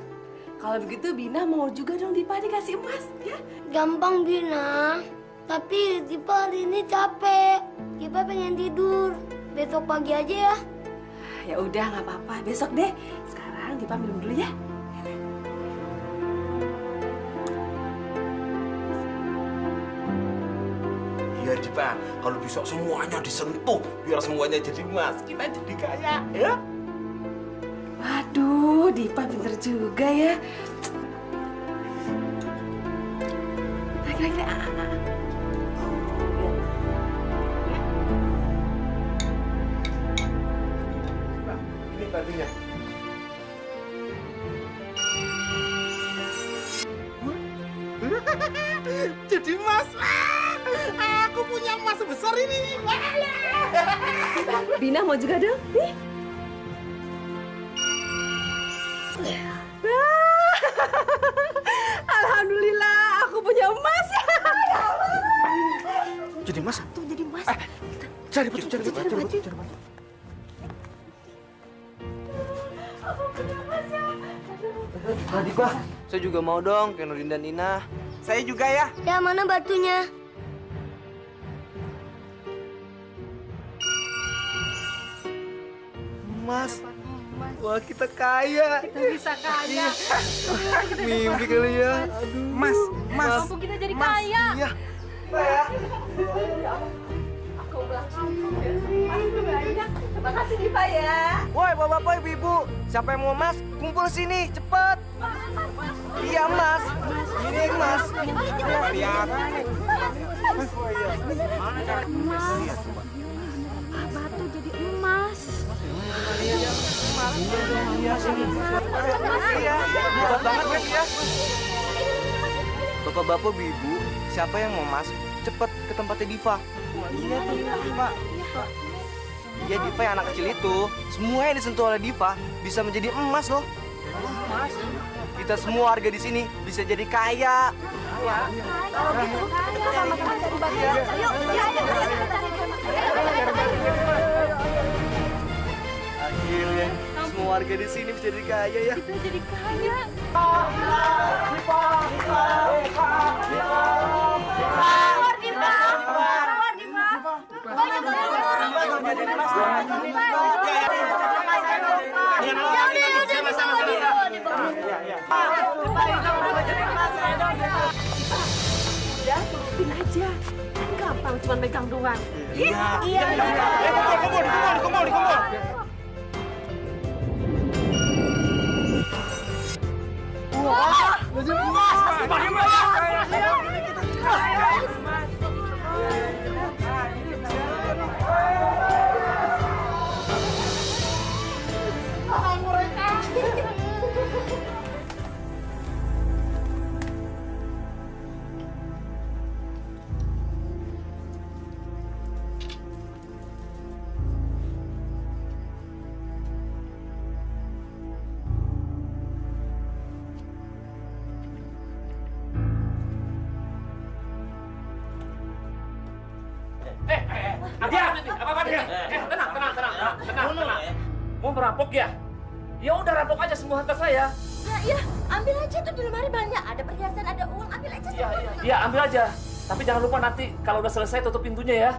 Kalau begitu Bina mau juga dong Dipa dikasih emas, ya? Gampang, Bina. Tapi Dipa hari ini capek. Dipa pengen tidur. Besok pagi aja ya. Ya udah, nggak apa-apa. Besok deh. Sekarang Dipa minum dulu ya. Iya, Dipa. Kalau besok semuanya disentuh, biar semuanya jadi emas. Kita jadi kaya, ya? Waduh, Dipa pinter juga ya. Lagi-lagi. Ini tadinya. Jadi emas. Aku punya emas sebesar ini. Bina mau juga dong? Nih. Alhamdulillah, aku punya emas. Jadi emas? Tuh jadi emas. Cari batu, cari batu, cari batu, cari batu. Aku punya emas ya. Dipa, Saya juga mau dong, kayak Nurdin dan Ina. Saya juga ya. Ya, mana batunya? Mas, wah kita kaya. Kita bisa kaya. Mimpi kali ya. Aduh. Mas. Kampung kita jadi kaya. Iya. Aku ulang kampung ya. Mas banyak. Terima kasih Diva ya. Woi, bapak-bapak, ibu-ibu, siapa yang mau emas, kumpul sini, cepet. Iya, Mas. Ini emas. Lihat. Batu jadi emas. Iya, hebat banget kan dia. Bapak-bapak, ibu, siapa yang mau emas, cepet ke tempatnya Diva. Iya tuh, Diva. Iya, Diva yang anak kecil itu. Semua yang disentuh oleh Diva bisa menjadi emas loh. Emas? Kita semua warga di sini bisa jadi kaya. Kalau gitu, kita sama-sama cari batu. Yuk, Akhirnya semua warga di sini bisa jadi kaya ya. Kita jadi kaya. Ya, tungguin aja. Gampang cuma megang doang. Iya. Kumpul. Wah, jadi emas. Apa-apa dia? Tenang. Mau merampok ya? Ya udah rampok aja semua harta saya. Ya, ambil aja tuh di lemari banyak. Ada perhiasan, ada uang, ambil aja semua. Iya, ambil aja. Tapi jangan lupa nanti kalau udah selesai tutup pintunya ya.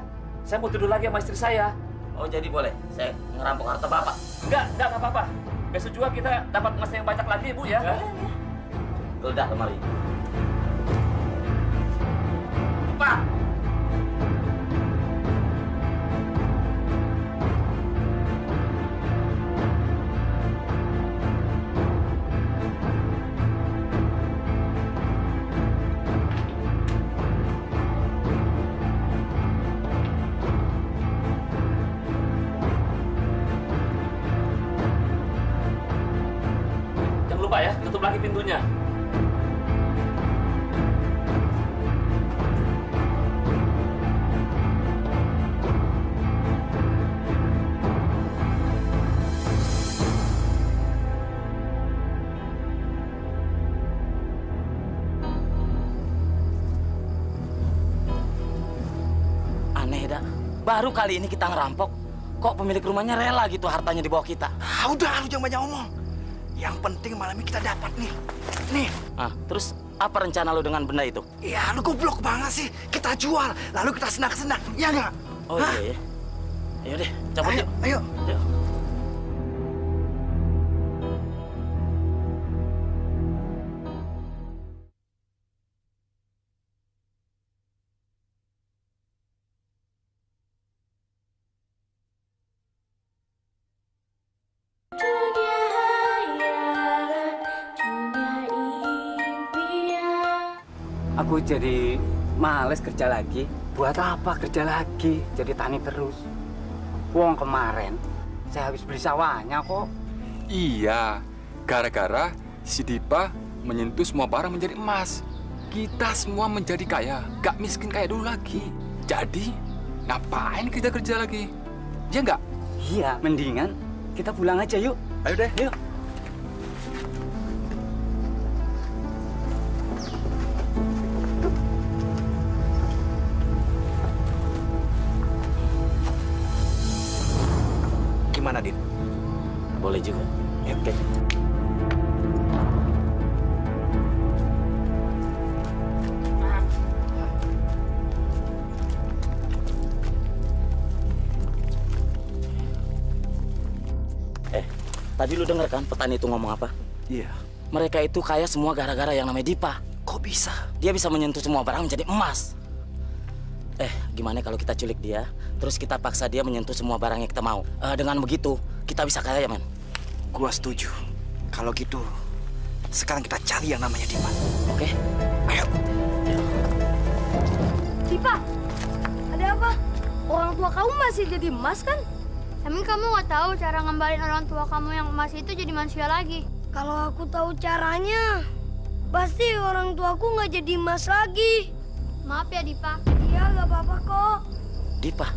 Saya mau tidur lagi sama istri saya. Oh jadi boleh, saya ngerampok harta bapak. Enggak apa-apa. Besok juga kita dapat emas yang banyak lagi, Bu ya. Geledah lemari. Pak. Jangan lupa ya, tutup lagi pintunya. Aneh dah, baru kali ini kita ngerampok. Kok pemilik rumahnya rela gitu hartanya di bawah kita? Udah, lu jangan banyak omong. Yang penting malam ini kita dapat nih. Nih. Ah, terus apa rencana lu dengan benda itu? Ya, lu goblok banget sih. Kita jual, lalu kita senang-senang. Ya nggak? Oh iya. Ayo deh, cabut yuk. Ayo. Yuk. Dunia hayalan, dunia impian. Aku jadi males kerja lagi. Buat apa kerja lagi? Jadi tani terus. Wong kemarin saya habis beli sawahnya kok. Iya, gara-gara si Dipa menyentuh semua barang menjadi emas. Kita semua menjadi kaya, gak miskin kayak dulu lagi. Jadi, ngapain kita kerja lagi? Ya nggak? Iya, mendingan kita pulang aja yuk. Ayo deh. Yuk. Gimana, Din? Boleh juga. Oke. Tadi lu denger kan petani itu ngomong apa? Iya. Mereka itu kaya semua gara-gara yang namanya Dipa. Kok bisa? Dia bisa menyentuh semua barang menjadi emas. Gimana kalau kita culik dia, terus kita paksa dia menyentuh semua barang yang kita mau. Dengan begitu, kita bisa kaya, men. Gua setuju. Kalau gitu, sekarang kita cari yang namanya Dipa. Oke? Ayo. Dipa, ada apa? Orang tua kamu masih jadi emas kan? Emang kamu nggak tahu cara ngembalin orang tua kamu yang emas itu jadi manusia lagi? Kalau aku tahu caranya, pasti orang tuaku nggak jadi emas lagi. Maaf ya, Dipa. Iya, nggak apa-apa kok. Dipa.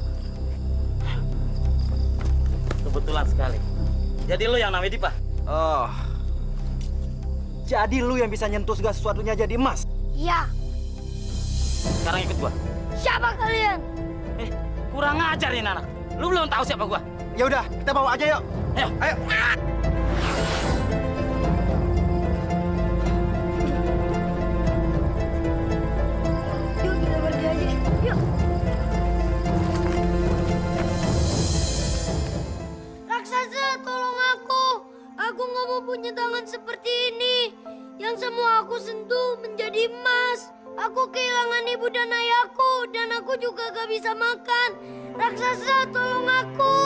Kebetulan sekali. Jadi lu yang namanya Dipa? Oh. Jadi lu yang bisa nyentuh segala sesuatunya jadi emas? Iya. Sekarang ikut gua. Siapa kalian? Kurang ajar ini anak. Lu belum tahu siapa gua. Ya udah, kita bawa aja yuk. Ayo. Ayo. Yuk kita pergi aja. Yuk. Raksasa, tolong aku. Aku nggak mau punya tangan seperti ini. Yang semua aku sentuh menjadi emas. Aku kehilangan ibu dan ayahku, dan aku juga gak bisa makan. Raksasa, tolong aku.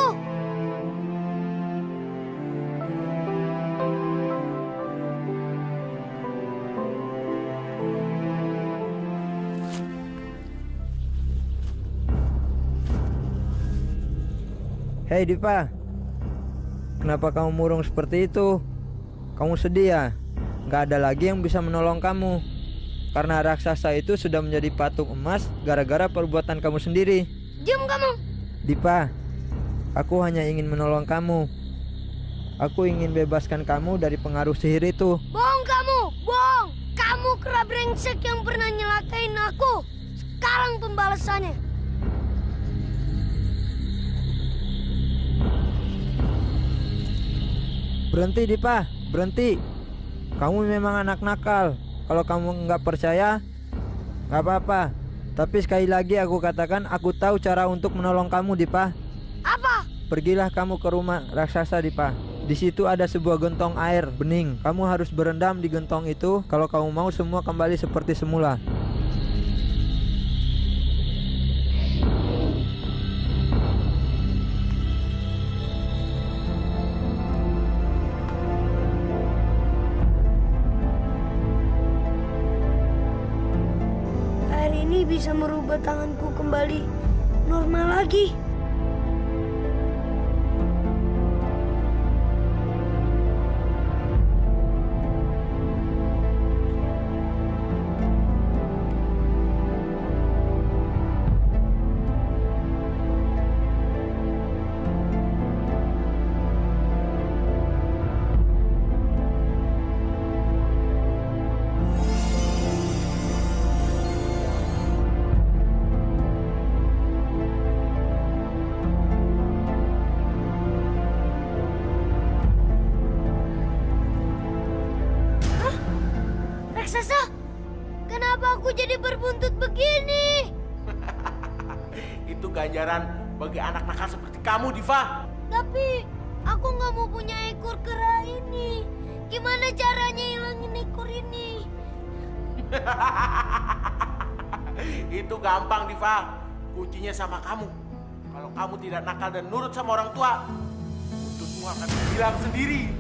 Hei Dipa, kenapa kamu murung seperti itu? Kamu sedih ya? Gak ada lagi yang bisa menolong kamu. Karena raksasa itu sudah menjadi patung emas gara-gara perbuatan kamu sendiri. Diam kamu. Dipa, aku hanya ingin menolong kamu. Aku ingin bebaskan kamu dari pengaruh sihir itu. Bohong kamu, bohong. Kamu kera brengsek yang pernah nyelakain aku. Sekarang pembalasannya. Berhenti Dipa, berhenti. Kamu memang anak nakal. Kalau kamu nggak percaya, nggak apa-apa. Tapi sekali lagi aku katakan, aku tahu cara untuk menolong kamu, Dipa. Apa? Pergilah kamu ke rumah raksasa, Dipa. Di situ ada sebuah gentong air bening. Kamu harus berendam di gentong itu kalau kamu mau semua kembali seperti semula. Ini bisa merubah tanganku kembali normal lagi. Raksasa, kenapa aku jadi berbuntut begini? Itu ganjaran bagi anak nakal seperti kamu, Diva. Tapi aku nggak mau punya ekor kera ini. Gimana caranya hilangin ekor ini? Itu gampang, Diva. Kuncinya sama kamu. Kalau kamu tidak nakal dan nurut sama orang tua, buntutmu akan hilang sendiri.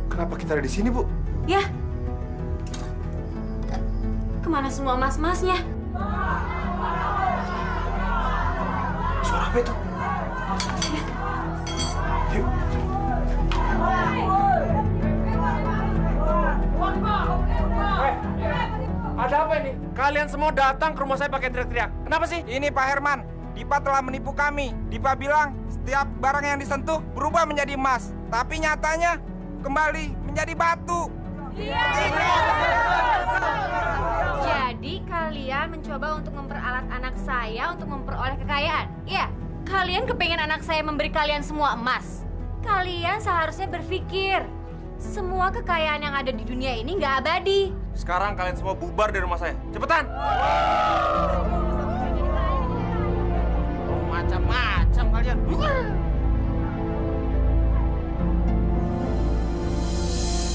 Kenapa kita ada di sini, Bu? Ya. Kemana semua emas-emasnya? Suara apa itu? Yuk. Ada apa ini? Kalian semua datang ke rumah saya pakai teriak-teriak. Kenapa sih? Ini Pak Herman. Dipa telah menipu kami. Dipa bilang setiap barang yang disentuh berubah menjadi emas. Tapi nyatanya kembali menjadi batu. Jadi kalian mencoba untuk memperalat anak saya untuk memperoleh kekayaan? Iya. Kalian kepengen anak saya memberi kalian semua emas? Kalian seharusnya berpikir Semua kekayaan yang ada di dunia ini nggak abadi. Sekarang kalian semua bubar dari rumah saya. Cepetan! Macam-macam kalian.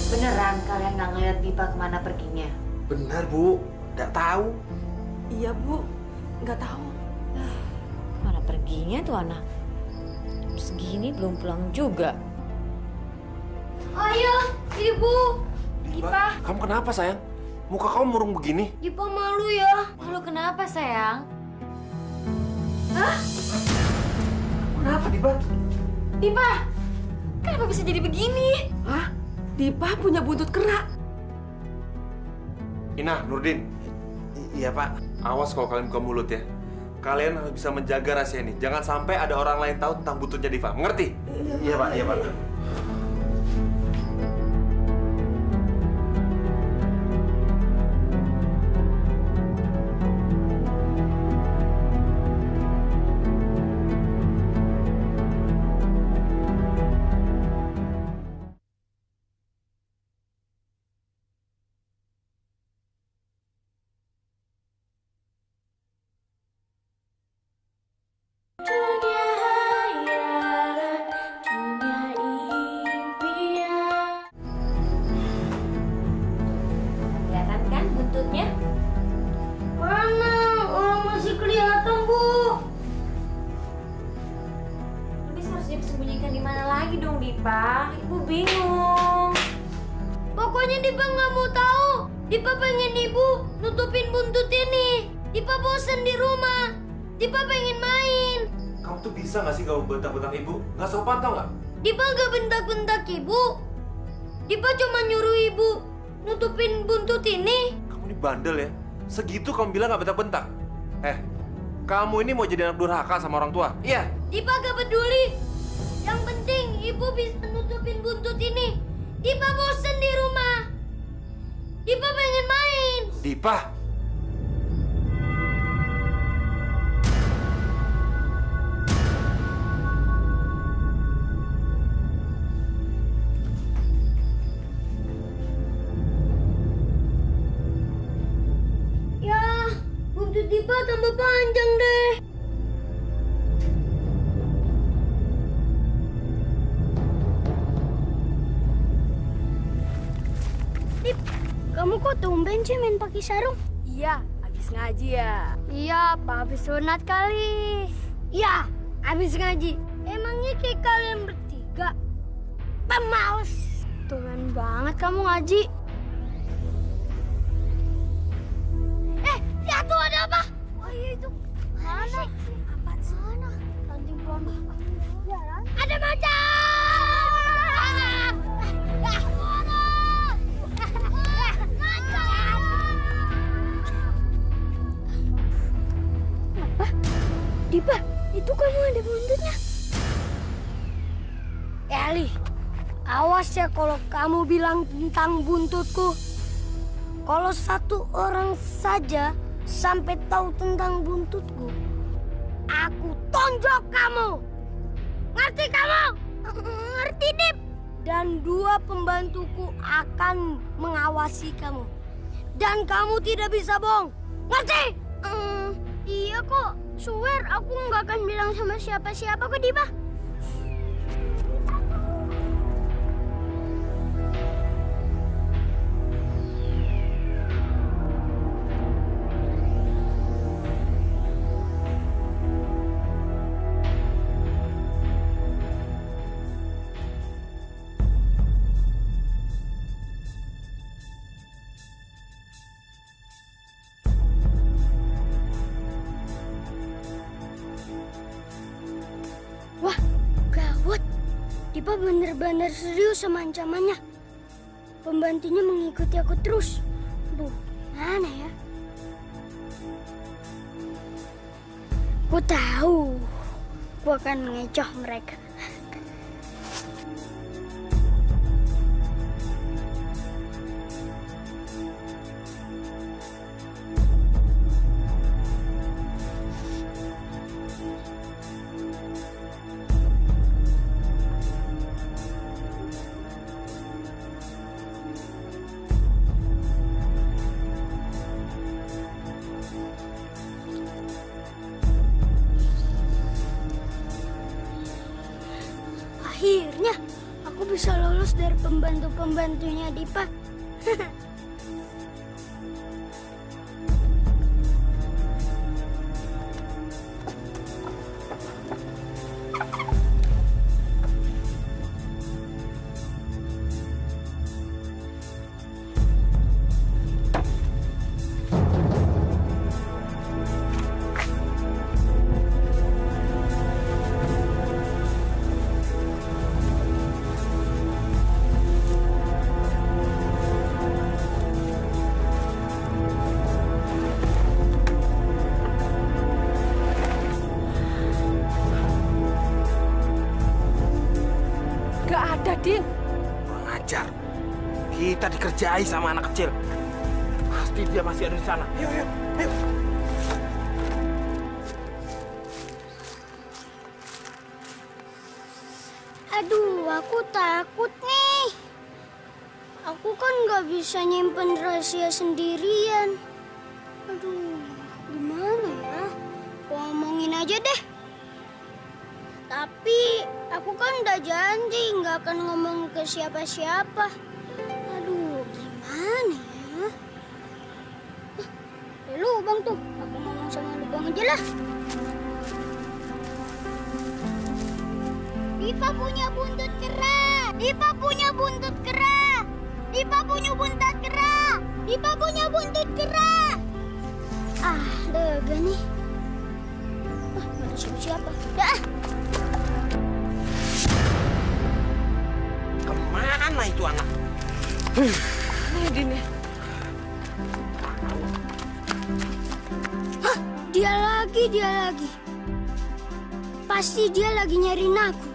Beneran kalian nggak ngeliat Dipa kemana perginya? Benar, Bu. Nggak tahu. Iya, Bu. Nggak tahu. Kemana perginya tuh anak? Jam segini belum pulang juga. Ayah, Ibu. Dipa. Kamu kenapa, sayang? Muka kamu murung begini. Dipa malu ya. Malu kenapa, sayang? Hah? Kenapa, Dipa? Dipa, kenapa bisa jadi begini? Hah? Dipa punya buntut kera. Ina, Nurdin. Iya, Pak. Awas kalau kalian buka mulut ya. Kalian harus bisa menjaga rahasia ini. Jangan sampai ada orang lain tahu tentang buntutnya Diva. Mengerti? Iya, Pak. Iya, Pak. Kelihatan kan buntutnya? Mana? Orang masih kelihatan, Bu. Tapi seharusnya disembunyikan di mana lagi dong, Dipa? Ibu bingung. Pokoknya Dipa nggak mau tahu. Dipa pengen Ibu nutupin buntut ini. Dipa bosan di rumah. Dipa pengen main. Kamu tuh bisa nggak sih gak bentak-bentak ibu? Nggak sopan tau nggak? Dipa nggak bentak-bentak Ibu. Dipa cuma nyuruh Ibu nutupin buntut ini. Kamu ini bandel ya. Segitu kamu bilang nggak bentak-bentak. Kamu ini mau jadi anak durhaka sama orang tua? Iya. Dipa gak peduli. Yang penting Ibu bisa nutupin buntut ini. Dipa bosan di rumah. Dipa pengen main. Dipa. Ya, buntut Dipa tambah panjang deh. Dip, kamu kok tumben sih main pakai sarung? Iya, habis ngaji ya. Iya, Pak habis sunat kali. Ya, habis ngaji. Emangnya kayak kalian bertiga pemalas. Tumben banget kamu ngaji. Lihat tuh ada apa? Oh iya itu. Mana? Apaan sana? Ranting pohon. Ada macan! Apa? Dipa, itu kamu ada buntutnya. Eli, awas ya kalau kamu bilang tentang buntutku. Kalau satu orang saja sampai tahu tentang buntutku, aku tonjok kamu. Ngerti kamu? Ngerti, Dip. Dan 2 pembantuku akan mengawasi kamu. Dan kamu tidak bisa bohong. Ngerti? Iya kok. Swear aku nggak akan bilang sama siapa-siapa kok, Dipa. Wah, gawat. Dipa bener-bener serius sama ancamannya. Pembantunya mengikuti aku terus. Duh, mana ya? Ku tahu. Ku akan mengecoh mereka. Akhirnya aku bisa lolos dari pembantu-pembantunya Dipa. Gak ada, Din. Kurang ajar. Kita dikerjai sama anak kecil. Pasti dia masih ada di sana. Yuk, yuk, yuk. Aduh, aku takut nih. Aku kan nggak bisa nyimpen rahasia sendirian. Aduh, gimana ya? Ngomongin aja deh. Tapi aku kan udah janji nggak akan ngomong ke siapa-siapa. Aduh, gimana ya? Lubang tuh, aku ngomong sama lubang aja lah. Dipa punya buntut kera. Dipa punya buntut kera. Dipa punya buntut kera. Dipa punya buntut kera. Ah, lega nih. Gak ada siapa-siapa. Dah. Kemana itu anak? Nih, Din ya. Hah, dia lagi. Pasti dia lagi nyariin aku.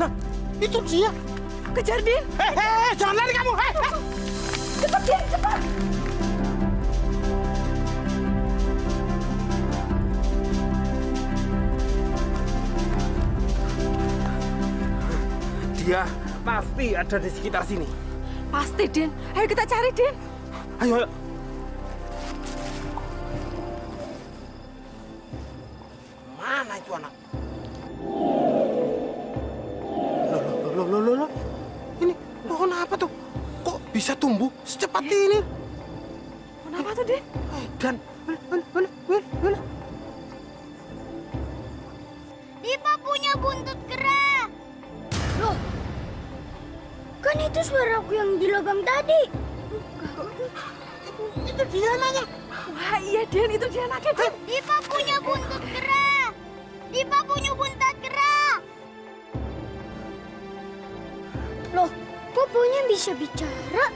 Nah, itu dia. Kejar, Din. Hei, jangan lari kamu. Hei. Cepat, Din, cepat. Dia pasti ada di sekitar sini. Pasti, Din. Ayo kita cari, Din. Ayo, ayo. Mana itu anak? Loh. Ini pohon apa tuh? Kok bisa tumbuh secepat ini? Pohon apa tuh, Din? Dan mana? Dipa punya buntut kera. Loh, kan itu suaraku yang di lubang tadi. Itu dia nanya. Wah, iya, Din. Itu dia anaknya, Din. Dipa punya buntut kera. Dipa punya buntut kera. Loh, kok punya bisa bicara?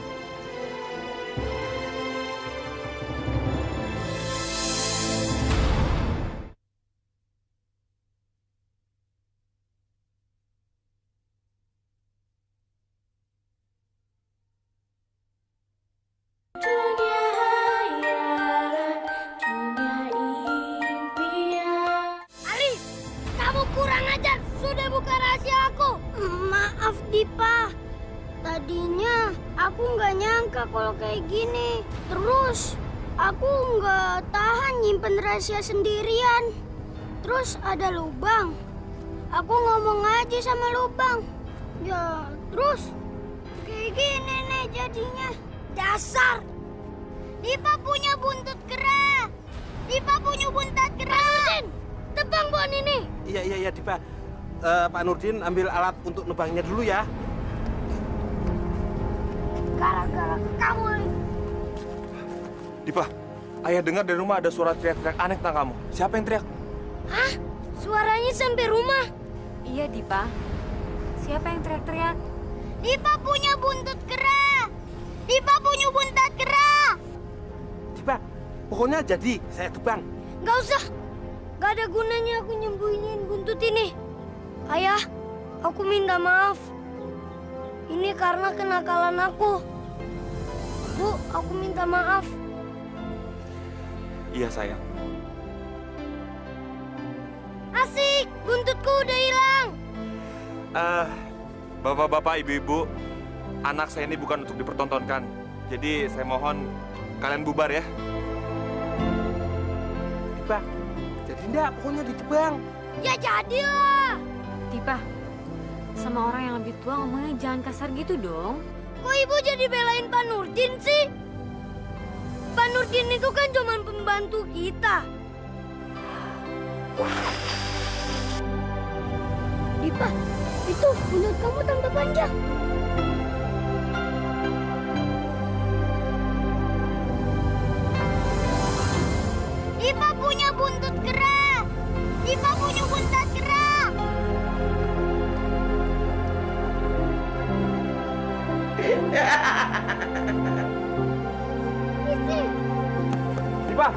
Ali, kamu kurang ajar. Sudah buka rahasia aku. Maaf, Dipa. Tadinya aku nggak nyangka kalau kayak gini. Terus aku nggak tahan nyimpen rahasia sendirian. Terus ada lubang. Aku ngomong aja sama lubang. Ya, terus kayak gini nih jadinya. Dasar. Dipa punya buntut kera. Dipa punya buntut kera. Pak Nurdin, tebang pohon ini. Iya, Dipa. Pak Nurdin ambil alat untuk nebangnya dulu ya. Gara-gara kamu. Dipa, ayah dengar dari rumah ada suara teriak-teriak aneh tentang kamu. Siapa yang teriak? Hah? Suaranya sampai rumah. Iya, Dipa. Siapa yang teriak-teriak? Dipa punya buntut kera. Dipa punya buntut kera. Dipa, pokoknya jadi saya tebang. Gak usah. Gak ada gunanya aku nyembunyiin buntut ini. Ayah, aku minta maaf. Ini karena kenakalan aku. Bu, aku minta maaf. Iya, sayang. Asik, buntutku udah hilang. Bapak-bapak, ibu-ibu, anak saya ini bukan untuk dipertontonkan. Jadi saya mohon kalian bubar ya. Dipa, jadi enggak, pokoknya ditebang. Ya jadilah. Dipa, sama orang yang lebih tua ngomongnya jangan kasar gitu dong. Kok ibu jadi belain Pak Nurdin sih? Pak Nurdin itu kan cuma pembantu kita. Dipa, itu buntut kamu tambah panjang. Dipa punya buntut kera. Dipa punya buntut kera. Dipa.